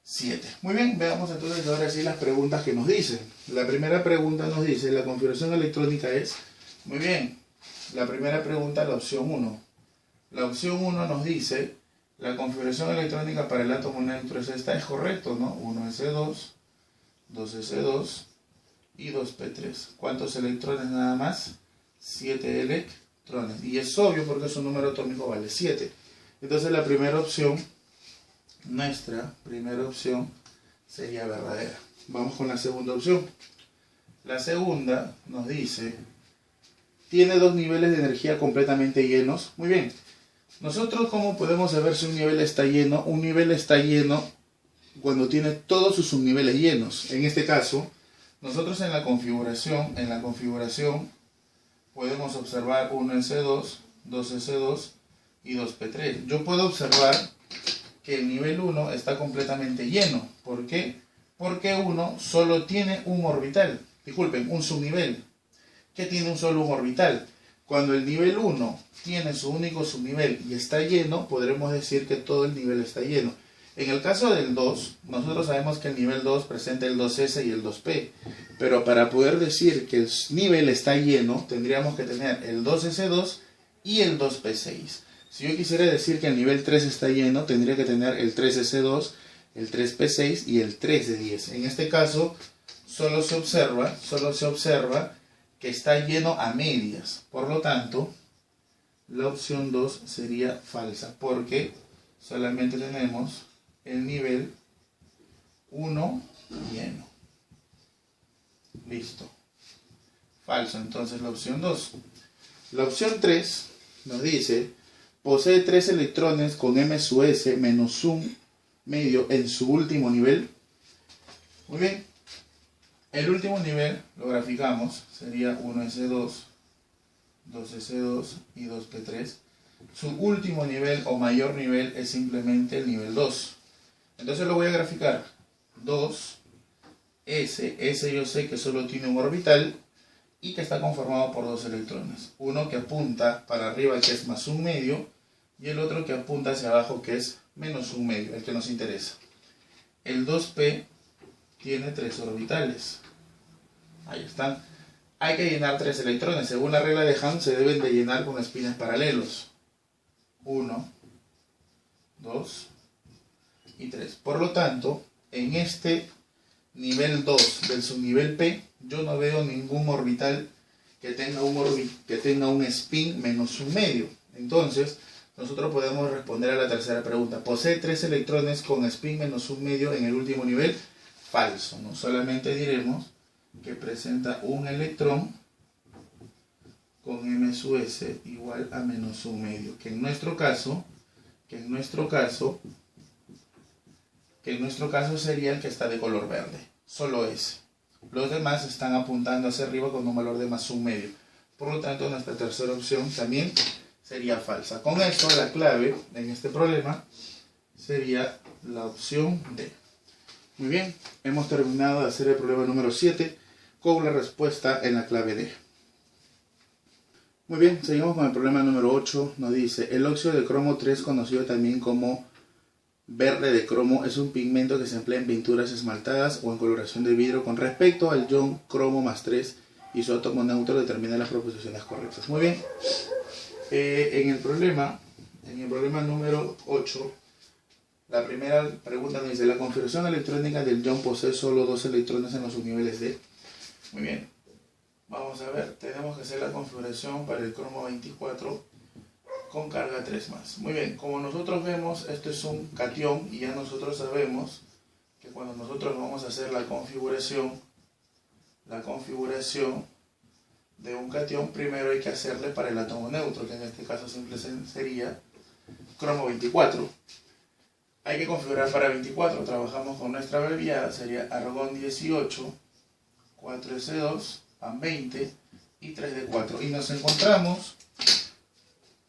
7. Muy bien, veamos entonces ahora sí las preguntas que nos dicen. La primera pregunta nos dice, la configuración electrónica es, muy bien, la primera pregunta, la opción 1. La opción 1 nos dice, la configuración electrónica para el átomo neutro es esta, es correcto, ¿no? 1s2, 2s2 y 2p3. ¿Cuántos electrones nada más? 7 electrones. Y es obvio porque su número atómico vale 7. Entonces la primera opción, nuestra primera opción sería verdadera. Vamos con la segunda opción. La segunda nos dice, tiene dos niveles de energía completamente llenos. Muy bien. Nosotros, ¿cómo podemos saber si un nivel está lleno? Un nivel está lleno cuando tiene todos sus subniveles llenos. En este caso, nosotros en la configuración podemos observar 1s2, 2s2 y 2p3. Yo puedo observar que el nivel 1 está completamente lleno. ¿Por qué? Porque 1 solo tiene un orbital. Disculpen, un subnivel. ¿Qué tiene un orbital? Cuando el nivel 1 tiene su único subnivel y está lleno, podremos decir que todo el nivel está lleno. En el caso del 2, nosotros sabemos que el nivel 2 presenta el 2s y el 2p. Pero para poder decir que el nivel está lleno, tendríamos que tener el 2s2 y el 2p6. Si yo quisiera decir que el nivel 3 está lleno, tendría que tener el 3s2, el 3p6 y el 3d10. En este caso, solo se observa que está lleno a medias. Por lo tanto, la opción 2 sería falsa, porque solamente tenemos el nivel 1 lleno. Listo. Falso, entonces la opción 2. La opción 3 nos dice, posee 3 electrones con m⁻s menos un medio en su último nivel. Muy bien. El último nivel, lo graficamos, sería 1s2, 2s2 y 2p3. Su último nivel o mayor nivel es simplemente el nivel 2. Entonces lo voy a graficar. 2, S yo sé que solo tiene un orbital y que está conformado por 2 electrones. Uno que apunta para arriba, que es más un medio, y el otro que apunta hacia abajo, que es menos un medio, el que nos interesa. El 2p tiene 3 orbitales. Ahí están. Hay que llenar 3 electrones. Según la regla de Hahn, se deben de llenar con espines paralelos. 1, 2 y 3. Por lo tanto, en este nivel 2 del subnivel P, yo no veo ningún orbital que tenga un spin menos un medio. Entonces, nosotros podemos responder a la tercera pregunta. ¿Posee 3 electrones con spin menos un medio en el último nivel? Falso. No solamente diremos que presenta un electrón con m⁻s igual a menos un medio, que en nuestro caso sería el que está de color verde, solo ese. Los demás están apuntando hacia arriba con un valor de más un medio. Por lo tanto, nuestra tercera opción también sería falsa. Con esto, la clave en este problema sería la opción D. Muy bien, hemos terminado de hacer el problema número 7 con la respuesta en la clave D. Muy bien, seguimos con el problema número 8. Nos dice, el óxido de cromo 3, conocido también como verde de cromo, es un pigmento que se emplea en pinturas esmaltadas o en coloración de vidrio. Con respecto al ion cromo más 3 y su átomo neutro, determina las proposiciones correctas. Muy bien, en el problema número 8, la primera pregunta nos dice, la configuración electrónica del ion posee solo 2 electrones en los subniveles D. Muy bien. Vamos a ver, tenemos que hacer la configuración para el cromo 24 con carga 3+. Muy bien, como nosotros vemos, esto es un catión y ya nosotros sabemos que cuando nosotros vamos a hacer la configuración de un catión, primero hay que hacerle para el átomo neutro, que en este caso simple sería cromo 24. Hay que configurar para 24, trabajamos con nuestra abreviada, sería argón 18, 4s2, PAN 20 y 3d4. Y nos encontramos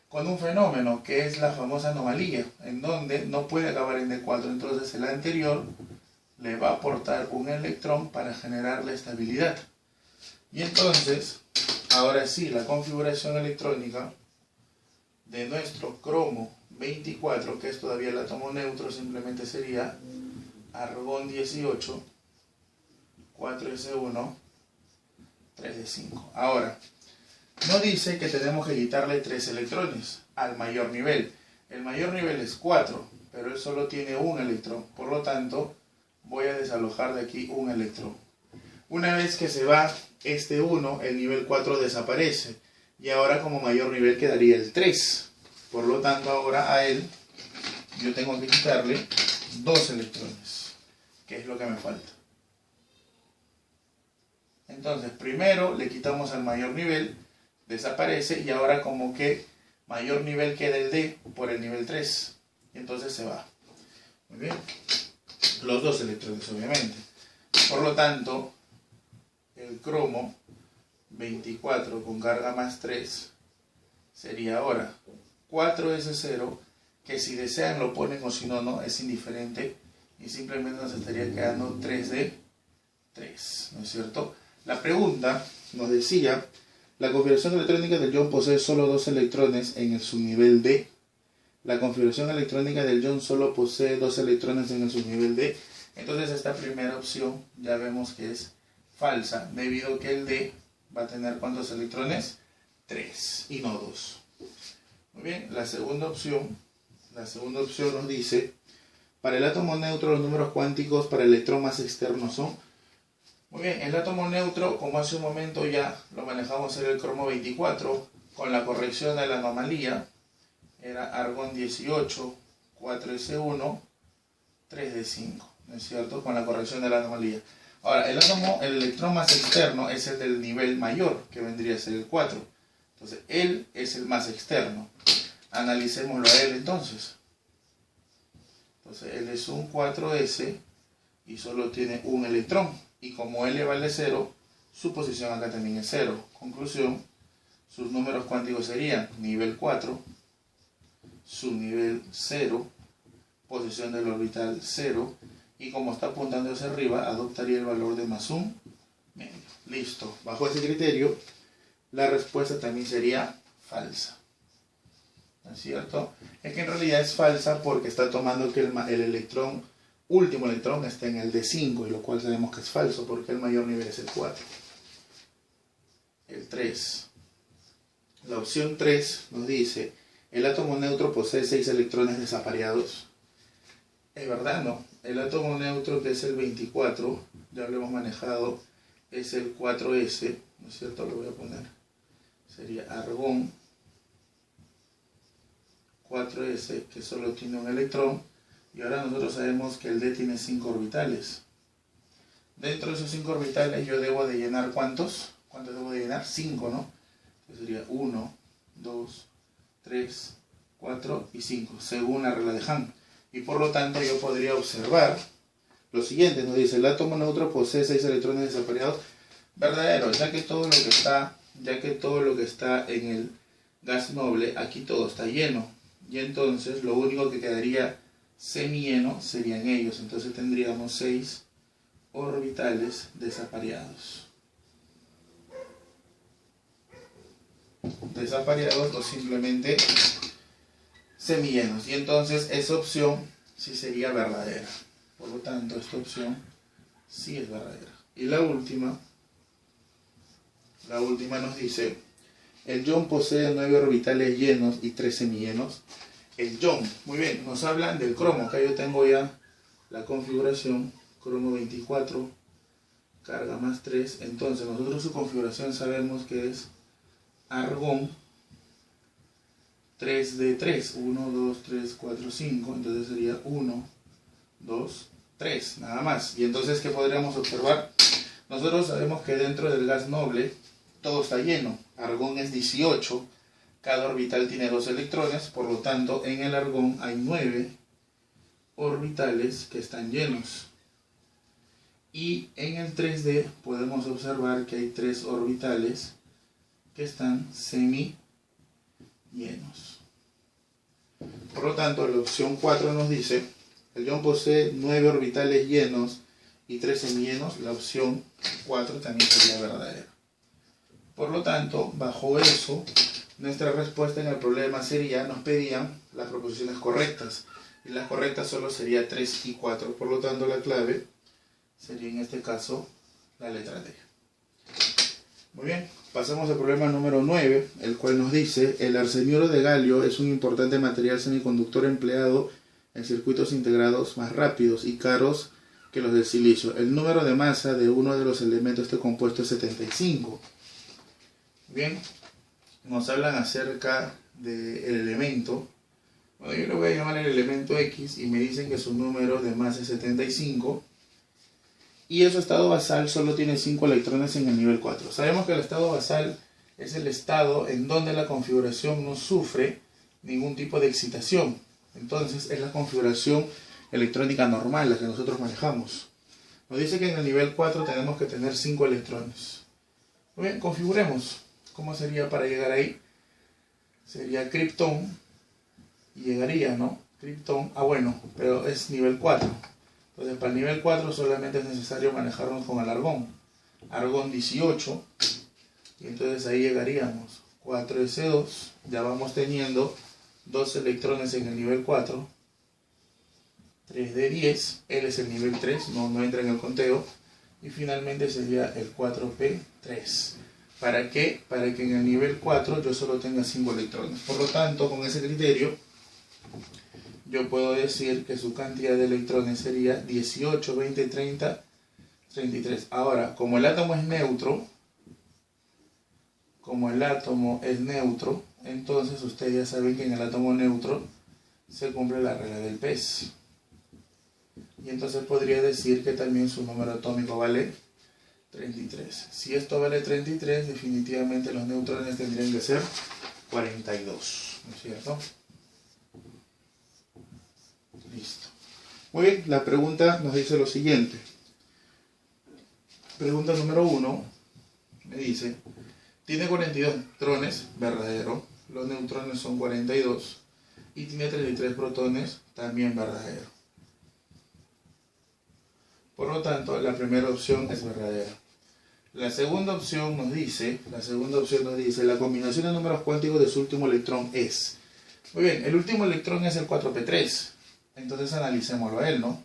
con un fenómeno que es la famosa anomalía, en donde no puede acabar en d4, entonces el anterior le va a aportar un electrón para generar la estabilidad. Y entonces, ahora sí, la configuración electrónica de nuestro cromo 24, que es todavía el átomo neutro, simplemente sería argón 18, 4s1, 3d5. Ahora, no dice que tenemos que quitarle 3 electrones al mayor nivel. El mayor nivel es 4, pero él solo tiene un electrón. Por lo tanto, voy a desalojar de aquí un electrón. Una vez que se va este 1, el nivel 4 desaparece. Y ahora como mayor nivel quedaría el 3. Por lo tanto, ahora a él yo tengo que quitarle 2 electrones, que es lo que me falta. Entonces, primero le quitamos al mayor nivel, desaparece, y ahora como que mayor nivel queda el D por el nivel 3. Y entonces se va. Muy bien. Los 2 electrones, obviamente. Por lo tanto, el cromo 24 con carga más 3 sería ahora 4s0, que si desean lo ponen o si no, no, es indiferente. Y simplemente nos estaría quedando 3d3, ¿no es cierto? La pregunta nos decía, la configuración electrónica del ion posee solo 2 electrones en el subnivel D. La configuración electrónica del ion solo posee 2 electrones en el subnivel D. Entonces esta primera opción ya vemos que es falsa, debido a que el D va a tener ¿cuántos electrones? 3 y no 2. Muy bien, la segunda opción nos dice, para el átomo neutro los números cuánticos para el electrón más externo son. Muy bien, el átomo neutro, como hace un momento ya lo manejamos en el cromo 24, con la corrección de la anomalía, era argón 18, 4s1, 3d5, ¿no es cierto? Con la corrección de la anomalía. Ahora, el electrón más externo es el del nivel mayor, que vendría a ser el 4. Entonces, él es el más externo. Analicémoslo a él entonces. Entonces, él es un 4s y solo tiene un electrón. Y como L vale 0, su posición acá también es 0. Conclusión, sus números cuánticos serían nivel 4, subnivel 0, posición del orbital 0, y como está apuntando hacia arriba, adoptaría el valor de más 1 medio. Listo. Bajo ese criterio, la respuesta también sería falsa. ¿No es cierto? Es que en realidad es falsa porque está tomando que el electrón, último electrón, está en el D5, y lo cual sabemos que es falso porque el mayor nivel es el 4. El 3. La opción 3 nos dice, el átomo neutro posee 6 electrones desapareados. Es verdad, no. El átomo neutro, que es el 24, ya lo hemos manejado, es el 4s, ¿no es cierto? Lo voy a poner. Sería argón 4s, que solo tiene un electrón. Y ahora nosotros sabemos que el D tiene 5 orbitales. Dentro de esos 5 orbitales yo debo de llenar ¿cuántos? ¿Cuántos debo de llenar? 5, ¿no? Entonces sería 1, 2, 3, 4 y 5, según la regla de Hahn. Y por lo tanto yo podría observar lo siguiente. Nos dice, el átomo neutro posee 6 electrones desapareados. Verdadero, ya que todo lo que está en el gas noble, aquí todo está lleno. Y entonces lo único que quedaría semilleno serían ellos. Entonces tendríamos 6 orbitales desapareados. Desapareados o simplemente semillenos. Y entonces esa opción sí sería verdadera. Por lo tanto, esta opción sí es verdadera. Y la última nos dice, el ion posee 9 orbitales llenos y 3 semillenos. El ion, muy bien, nos hablan del cromo. Acá yo tengo ya la configuración, cromo 24 carga más 3. Entonces nosotros su configuración sabemos que es argón 3 de 3. 1, 2, 3, 4, 5. Entonces sería 1, 2, 3. Nada más. Y entonces, ¿qué podríamos observar? Nosotros sabemos que dentro del gas noble todo está lleno. Argón es 18. Cada orbital tiene 2 electrones. Por lo tanto, en el argón hay 9 orbitales que están llenos. Y en el 3D podemos observar que hay 3 orbitales que están semi llenos. Por lo tanto, la opción 4 nos dice, el ion posee 9 orbitales llenos y 3 semillenos. La opción 4 también sería verdadera. Por lo tanto, bajo eso, nuestra respuesta en el problema sería, nos pedían las proposiciones correctas. Y las correctas solo sería 3 y 4. Por lo tanto, la clave sería en este caso la letra D. Muy bien, pasamos al problema número 9, el cual nos dice, el arseniuro de galio es un importante material semiconductor empleado en circuitos integrados más rápidos y caros que los del silicio. El número de masa de uno de los elementos de este compuesto es 75. Bien, nos hablan acerca del elemento. Bueno, yo le voy a llamar el elemento X y me dicen que su número de masa es 75. Y su estado basal solo tiene 5 electrones en el nivel 4. Sabemos que el estado basal es el estado en donde la configuración no sufre ningún tipo de excitación. Entonces es la configuración electrónica normal, la que nosotros manejamos. Nos dice que en el nivel 4 tenemos que tener 5 electrones. Muy bien, configuremos. ¿Cómo sería para llegar ahí? Sería kriptón. Y llegaría, ¿no? Kriptón. Ah, bueno, pero es nivel 4. Entonces, para el nivel 4 solamente es necesario manejarnos con el argón. Argón 18. Y entonces ahí llegaríamos. 4s2. Ya vamos teniendo 2 electrones en el nivel 4. 3 de 10. Él es el nivel 3. No entra en el conteo. Y finalmente sería el 4p3. ¿Para qué? Para que en el nivel 4 yo solo tenga 5 electrones. Por lo tanto, con ese criterio, yo puedo decir que su cantidad de electrones sería 18, 20, 30, 33. Ahora, como el átomo es neutro, entonces ustedes ya saben que en el átomo neutro se cumple la regla del pez. Y entonces podría decir que también su número atómico vale 33. Si esto vale 33, definitivamente los neutrones tendrían que ser 42. ¿No es cierto? Listo. Muy bien, la pregunta nos dice lo siguiente. Pregunta número 1 me dice, tiene 42 neutrones, verdadero, los neutrones son 42 y tiene 33 protones, también verdadero. Por lo tanto, la primera opción es verdadera. La segunda opción nos dice, la combinación de números cuánticos de su último electrón es. Muy bien, el último electrón es el 4p3. Entonces analicémoslo a él, ¿no?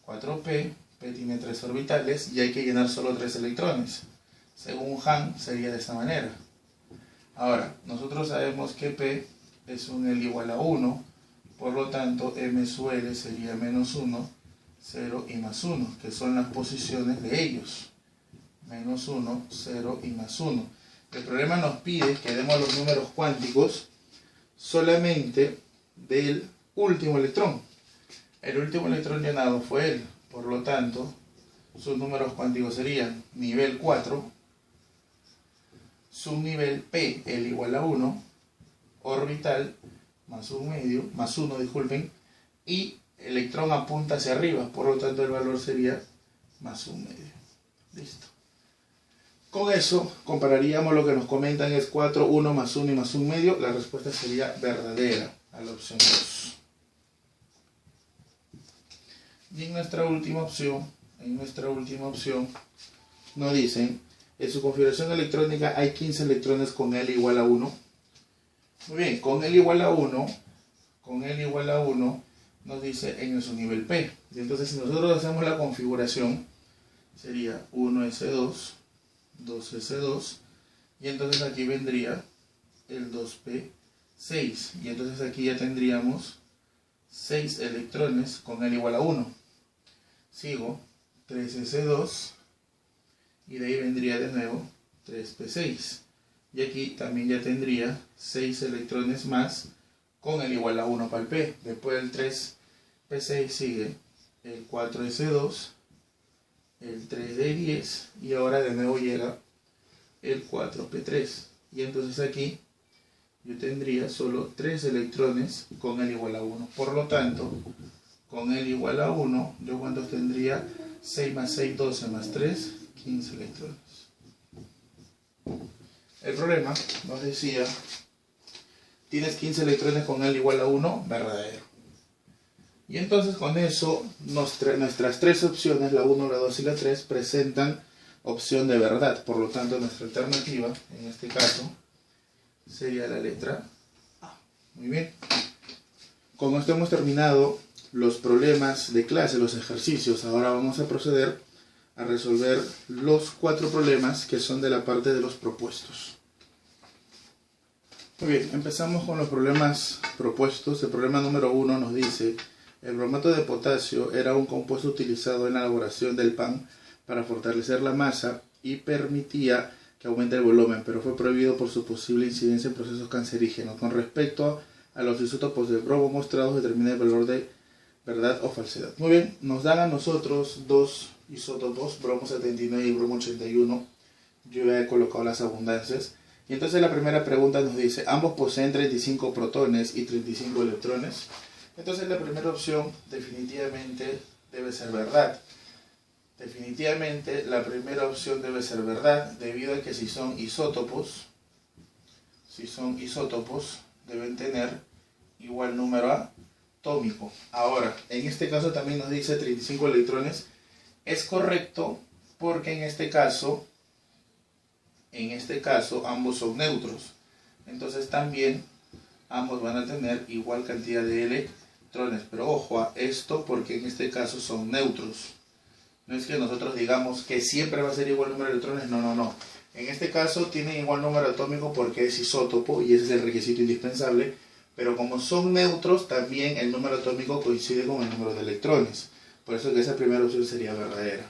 4p, p tiene 3 orbitales y hay que llenar solo 3 electrones. Según Han, sería de esta manera. Ahora, nosotros sabemos que p es un L igual a 1, por lo tanto, m sub L sería menos 1, 0 y más 1, que son las posiciones de ellos. Menos 1, 0 y más 1. El problema nos pide que demos los números cuánticos solamente del último electrón. El último electrón llenado fue él, por lo tanto, sus números cuánticos serían nivel 4, subnivel P, L igual a 1, orbital más 1, disculpen, y electrón apunta hacia arriba, por lo tanto el valor sería más 1 medio. Listo. Con eso compararíamos lo que nos comentan es 4, 1 más 1 y más 1 medio. La respuesta sería verdadera a la opción 2. Y en nuestra última opción nos dicen, en su configuración electrónica hay 15 electrones con L igual a 1. Muy bien, con L igual a 1 nos dice en su nivel P. Y entonces si nosotros hacemos la configuración, sería 1s2, 2s2, y entonces aquí vendría el 2p6. Y entonces aquí ya tendríamos 6 electrones con L igual a 1. Sigo, 3s2, y de ahí vendría de nuevo 3p6. Y aquí también ya tendría 6 electrones más con el igual a 1 para el P. Después del 3p6 sigue el 4s2, el 3d10 y ahora de nuevo llega el 4p3. Y entonces aquí yo tendría solo 3 electrones con el igual a 1. Por lo tanto, con el igual a 1, yo cuántos tendría 6 más 6, 12 más 3, 15 electrones. El problema nos decía, tienes 15 electrones con el igual a 1, verdadero. Y entonces con eso, nuestras tres opciones, la 1, la 2 y la 3, presentan opción de verdad. Por lo tanto, nuestra alternativa, en este caso, sería la letra A. Muy bien. Con esto hemos terminado los problemas de clase, los ejercicios. Ahora vamos a proceder a resolver los 4 problemas que son de la parte de los propuestos. Muy bien, empezamos con los problemas propuestos. El problema número 1 nos dice: el bromato de potasio era un compuesto utilizado en la elaboración del pan para fortalecer la masa y permitía que aumente el volumen, pero fue prohibido por su posible incidencia en procesos cancerígenos. Con respecto a los isótopos de bromo mostrados, determina el valor de verdad o falsedad. Muy bien, nos dan a nosotros dos isótopos, bromo 79 y bromo 81. Yo ya he colocado las abundancias. Y entonces la primera pregunta nos dice, ambos poseen 35 protones y 35 electrones. Entonces la primera opción definitivamente debe ser verdad. Definitivamente la primera opción debe ser verdad, debido a que si son isótopos deben tener igual número atómico. Ahora, en este caso también nos dice 35 electrones. Es correcto porque en este caso ambos son neutros. Entonces también ambos van a tener igual cantidad de electrones. Pero ojo a esto porque en este caso son neutros. No es que nosotros digamos que siempre va a ser igual número de electrones, no. En este caso tienen igual número atómico porque es isótopo y ese es el requisito indispensable, pero como son neutros, también el número atómico coincide con el número de electrones. Por eso que esa primera opción sería verdadera.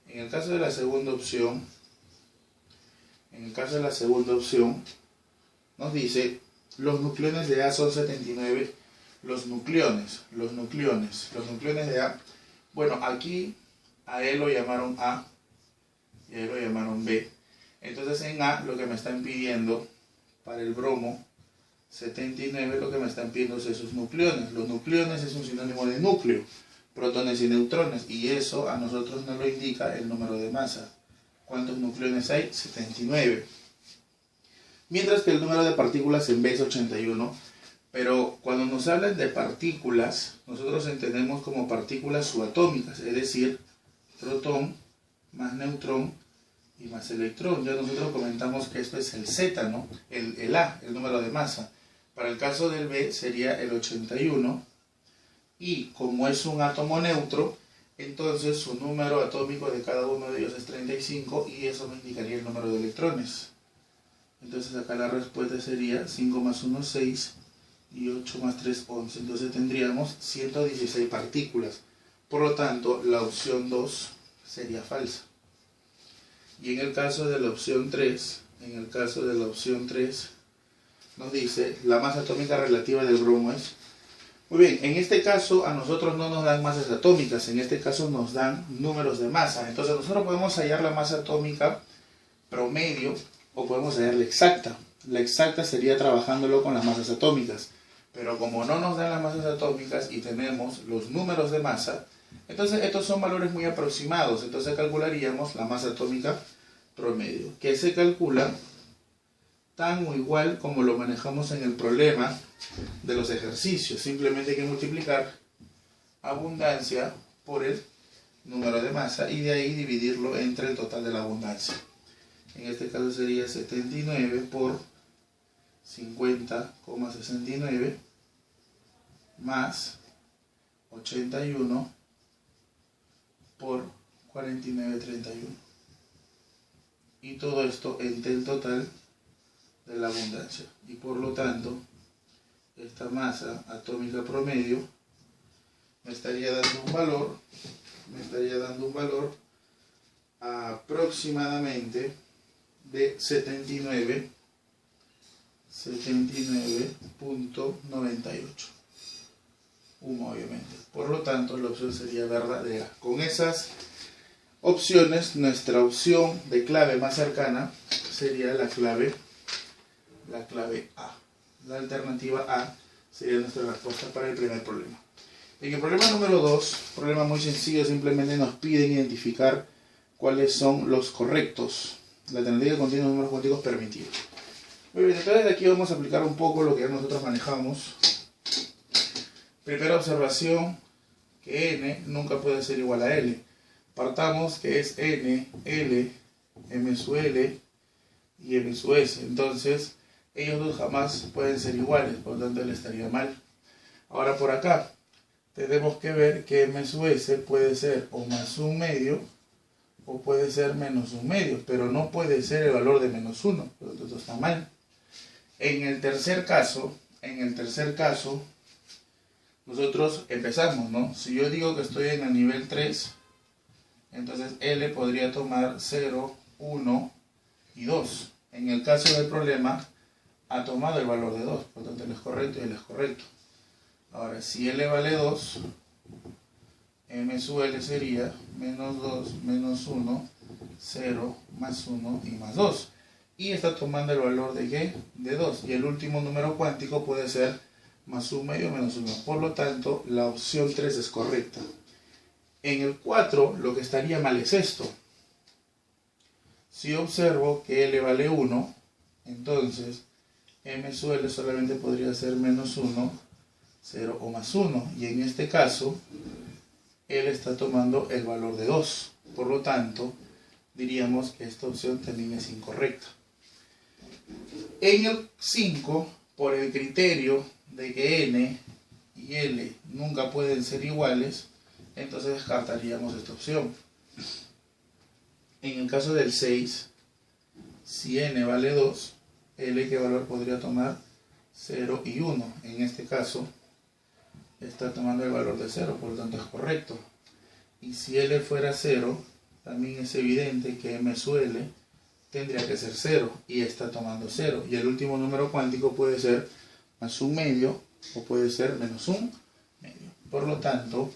En el caso de la segunda opción, nos dice, los nucleones de A son 79, los nucleones de A. Bueno, aquí a E lo llamaron A y a E lo llamaron B. Entonces en A lo que me están pidiendo para el bromo 79, lo que me están pidiendo es esos nucleones. Los nucleones es un sinónimo de núcleo, protones y neutrones, y eso a nosotros nos lo indica el número de masa. ¿Cuántos nucleones hay? 79. Mientras que el número de partículas en B es 81. Pero cuando nos hablan de partículas, nosotros entendemos como partículas subatómicas, es decir, protón más neutrón y más electrón. Ya nosotros comentamos que esto es el Z, ¿no? El A, el número de masa. Para el caso del B sería el 81. Y como es un átomo neutro, entonces su número atómico de cada uno de ellos es 35 y eso me indicaría el número de electrones. Entonces acá la respuesta sería 5 más 1, 6 y 8 más 3, 11. Entonces tendríamos 116 partículas. Por lo tanto, la opción 2 sería falsa. Y en el caso de la opción 3, nos dice la masa atómica relativa del bromo es... Muy bien, en este caso a nosotros no nos dan masas atómicas, en este caso nos dan números de masa. Entonces nosotros podemos hallar la masa atómica promedio o podemos hallar la exacta. La exacta sería trabajándolo con las masas atómicas. Pero como no nos dan las masas atómicas y tenemos los números de masa, entonces estos son valores muy aproximados. Entonces calcularíamos la masa atómica promedio, que se calcula tan o igual como lo manejamos en el problema de los ejercicios. Simplemente hay que multiplicar abundancia por el número de masa y de ahí dividirlo entre el total de la abundancia. En este caso sería 79 por 50,69 más 81 por 49,31. Y todo esto entre el total de la abundancia. Y por lo tanto, esta masa atómica promedio me estaría dando un valor aproximadamente de 79.98. Obviamente. Por lo tanto, la opción sería verdadera. Con esas opciones, nuestra opción de clave más cercana sería la clave A. La alternativa A sería nuestra respuesta para el primer problema. En el problema número 2, problema muy sencillo, simplemente nos piden identificar cuáles son los correctos. La alternativa contiene los números cuánticos permitidos. Muy bien, entonces de aquí vamos a aplicar un poco lo que ya nosotros manejamos. Primera observación, que n nunca puede ser igual a L. Partamos que es n, L, m sub L y m sub S. Entonces, ellos dos jamás pueden ser iguales, por lo tanto L estaría mal. Ahora por acá, tenemos que ver que m sub S puede ser o más un medio o puede ser menos un medio, pero no puede ser el valor de menos 1, por lo tanto está mal. En el tercer caso, nosotros empezamos, ¿no? Si yo digo que estoy en el nivel 3, entonces L podría tomar 0, 1 y 2. En el caso del problema, ha tomado el valor de 2, por lo tanto L es correcto y L es correcto. Ahora, si L vale 2, M sub L sería menos 2, menos 1, 0, más 1 y más 2. Y está tomando el valor de ¿qué? De 2. Y el último número cuántico puede ser más un medio menos 1. Por lo tanto, la opción 3 es correcta. En el 4, lo que estaría mal es esto. Si observo que L vale 1, entonces M sub L solamente podría ser menos 1, 0 o más 1. Y en este caso, L está tomando el valor de 2. Por lo tanto, diríamos que esta opción también es incorrecta. En el 5, por el criterio de que n y L nunca pueden ser iguales, entonces descartaríamos esta opción. En el caso del 6, si n vale 2, L ¿qué valor podría tomar? 0 y 1. En este caso, está tomando el valor de 0, por lo tanto es correcto. Y si L fuera 0, también es evidente que M sub L tendría que ser 0 y está tomando 0. Y el último número cuántico puede ser más un medio o puede ser menos un medio. Por lo tanto,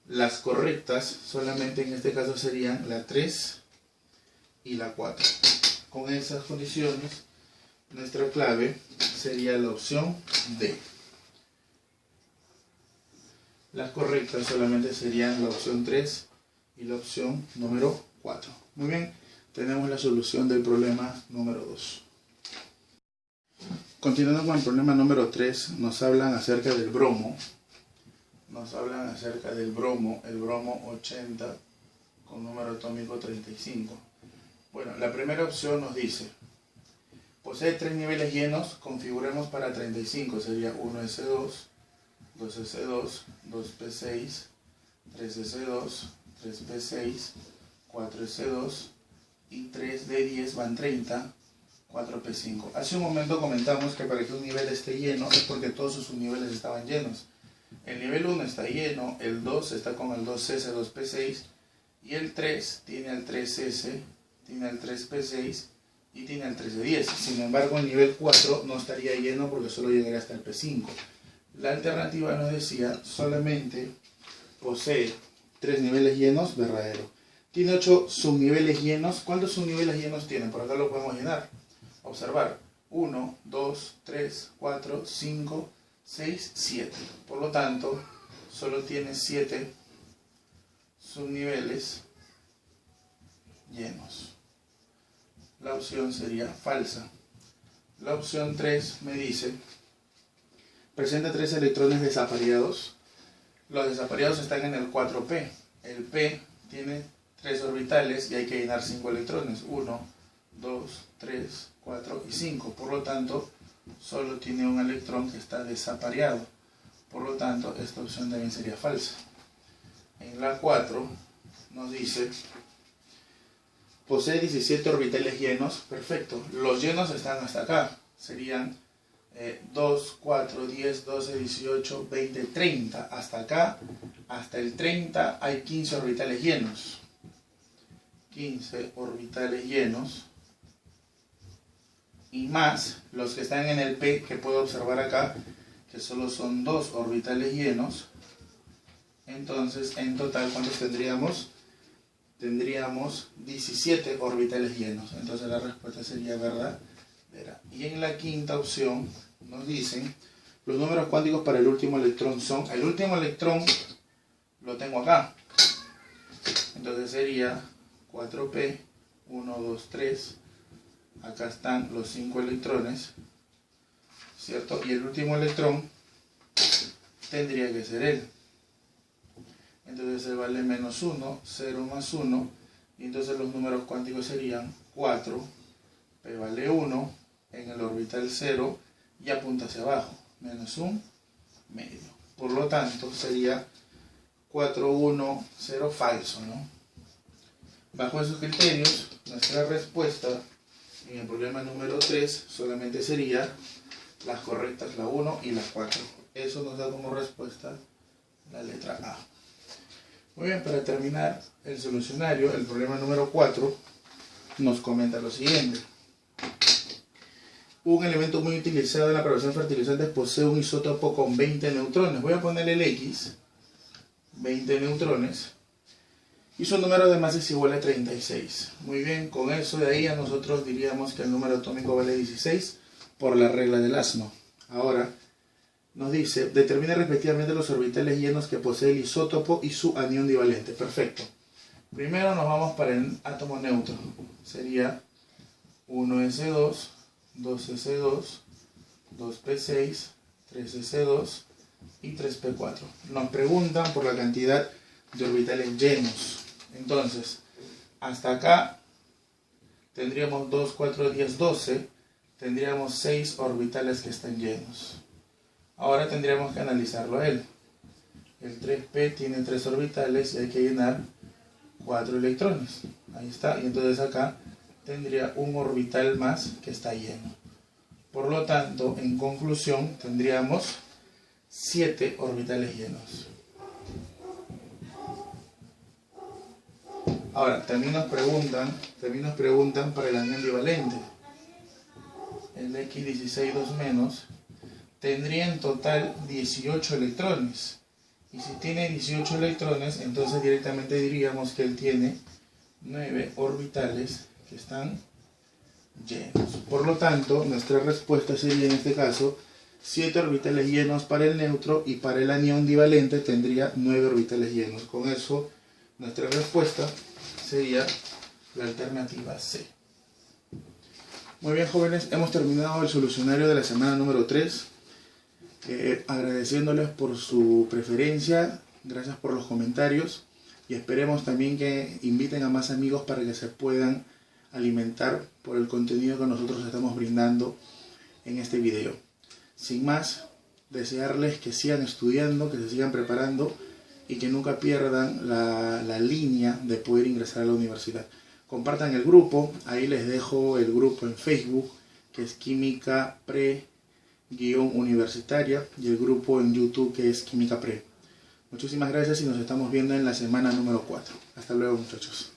las correctas solamente en este caso serían la 3 y la 4. Con esas condiciones, nuestra clave sería la opción D. Las correctas solamente serían la opción 3 y la opción número 4. Muy bien, tenemos la solución del problema número 2. Continuando con el problema número 3, nos hablan acerca del bromo. El bromo 80 con número atómico 35. Bueno, la primera opción nos dice, posee 3 niveles llenos, configuremos para 35, sería 1s2, 2s2, 2p6, 3s2, 3p6, 4s2 y 3d10 van 30, 4p5. Hace un momento comentamos que para que un nivel esté lleno es porque todos sus subniveles estaban llenos. El nivel 1 está lleno, el 2 está con el 2s, 2p6 y el 3 tiene el 3s, tiene el 3p6 y tiene el 3d10. Sin embargo, el nivel 4 no estaría lleno porque solo llegaría hasta el p5. La alternativa nos decía solamente posee 3 niveles llenos, verdadero. Tiene 8 subniveles llenos. ¿Cuántos subniveles llenos tiene? Por acá lo podemos llenar. Observar. 1, 2, 3, 4, 5, 6, 7. Por lo tanto, solo tiene 7 subniveles llenos. La opción sería falsa. La opción 3 me dice, presenta 3 electrones desapareados. Los desapareados están en el 4p. El p tiene 3 orbitales y hay que llenar 5 electrones. 1, 2, 3, 4 y 5. Por lo tanto, solo tiene un electrón que está desapareado. Por lo tanto, esta opción también sería falsa. En la 4 nos dice, posee 17 orbitales llenos. Perfecto. Los llenos están hasta acá. Serían 2, 4, 10, 12, 18, 20, 30. Hasta acá, hasta el 30 hay 15 orbitales llenos. 15 orbitales llenos, y más los que están en el P, que puedo observar acá, que solo son 2 orbitales llenos. Entonces, en total, ¿cuántos tendríamos? Tendríamos 17 orbitales llenos. Entonces la respuesta sería verdadera. Y en la quinta opción nos dicen los números cuánticos para el último electrón son, el último electrón lo tengo acá, entonces sería 4p, 1, 2, 3, acá están los 5 electrones, ¿cierto? Y el último electrón tendría que ser él. Entonces se vale menos 1, 0 más 1, y entonces los números cuánticos serían 4, p vale 1, en el orbital 0 y apunta hacia abajo, menos 1 medio. Por lo tanto sería 4, 1, 0 falso, ¿no? Bajo esos criterios, nuestra respuesta en el problema número 3 solamente sería las correctas, la 1 y la 4. Eso nos da como respuesta la letra A. Muy bien, para terminar el solucionario, el problema número 4 nos comenta lo siguiente. Un elemento muy utilizado en la preparación de fertilizantes posee un isótopo con 20 neutrones. Voy a ponerle el X, 20 neutrones, y su número de masa es igual a 36. Muy bien, con eso de ahí a nosotros diríamos que el número atómico vale 16 por la regla del asno. Ahora nos dice, determina respectivamente los orbitales llenos que posee el isótopo y su anión divalente. Perfecto. Primero nos vamos para el átomo neutro. Sería 1s2, 2s2, 2p6, 3s2 y 3p4. Nos preguntan por la cantidad de orbitales llenos. Entonces, hasta acá tendríamos 2, 4, 10, 12. Tendríamos 6 orbitales que están llenos. Ahora tendríamos que analizarlo a él. El 3p tiene 3 orbitales y hay que llenar 4 electrones. Ahí está. Y entonces acá tendría un orbital más que está lleno. Por lo tanto, en conclusión, tendríamos 7 orbitales llenos. Ahora, también nos preguntan para el anión divalente. El X16 2 menos tendría en total 18 electrones. Y si tiene 18 electrones, entonces directamente diríamos que él tiene 9 orbitales que están llenos. Por lo tanto, nuestra respuesta sería en este caso 7 orbitales llenos para el neutro, y para el anión divalente tendría 9 orbitales llenos. Con eso, nuestra respuesta sería la alternativa C. Muy bien, jóvenes, hemos terminado el solucionario de la semana número 3. Agradeciéndoles por su preferencia, gracias por los comentarios, y esperemos también que inviten a más amigos para que se puedan alimentar por el contenido que nosotros estamos brindando en este video. Sin más, desearles que sigan estudiando, que se sigan preparando y que nunca pierdan la línea de poder ingresar a la universidad. Compartan el grupo, ahí les dejo el grupo en Facebook, que es Química Pre-Universitaria, y el grupo en YouTube, que es Química Pre. Muchísimas gracias y nos estamos viendo en la semana número 4. Hasta luego, muchachos.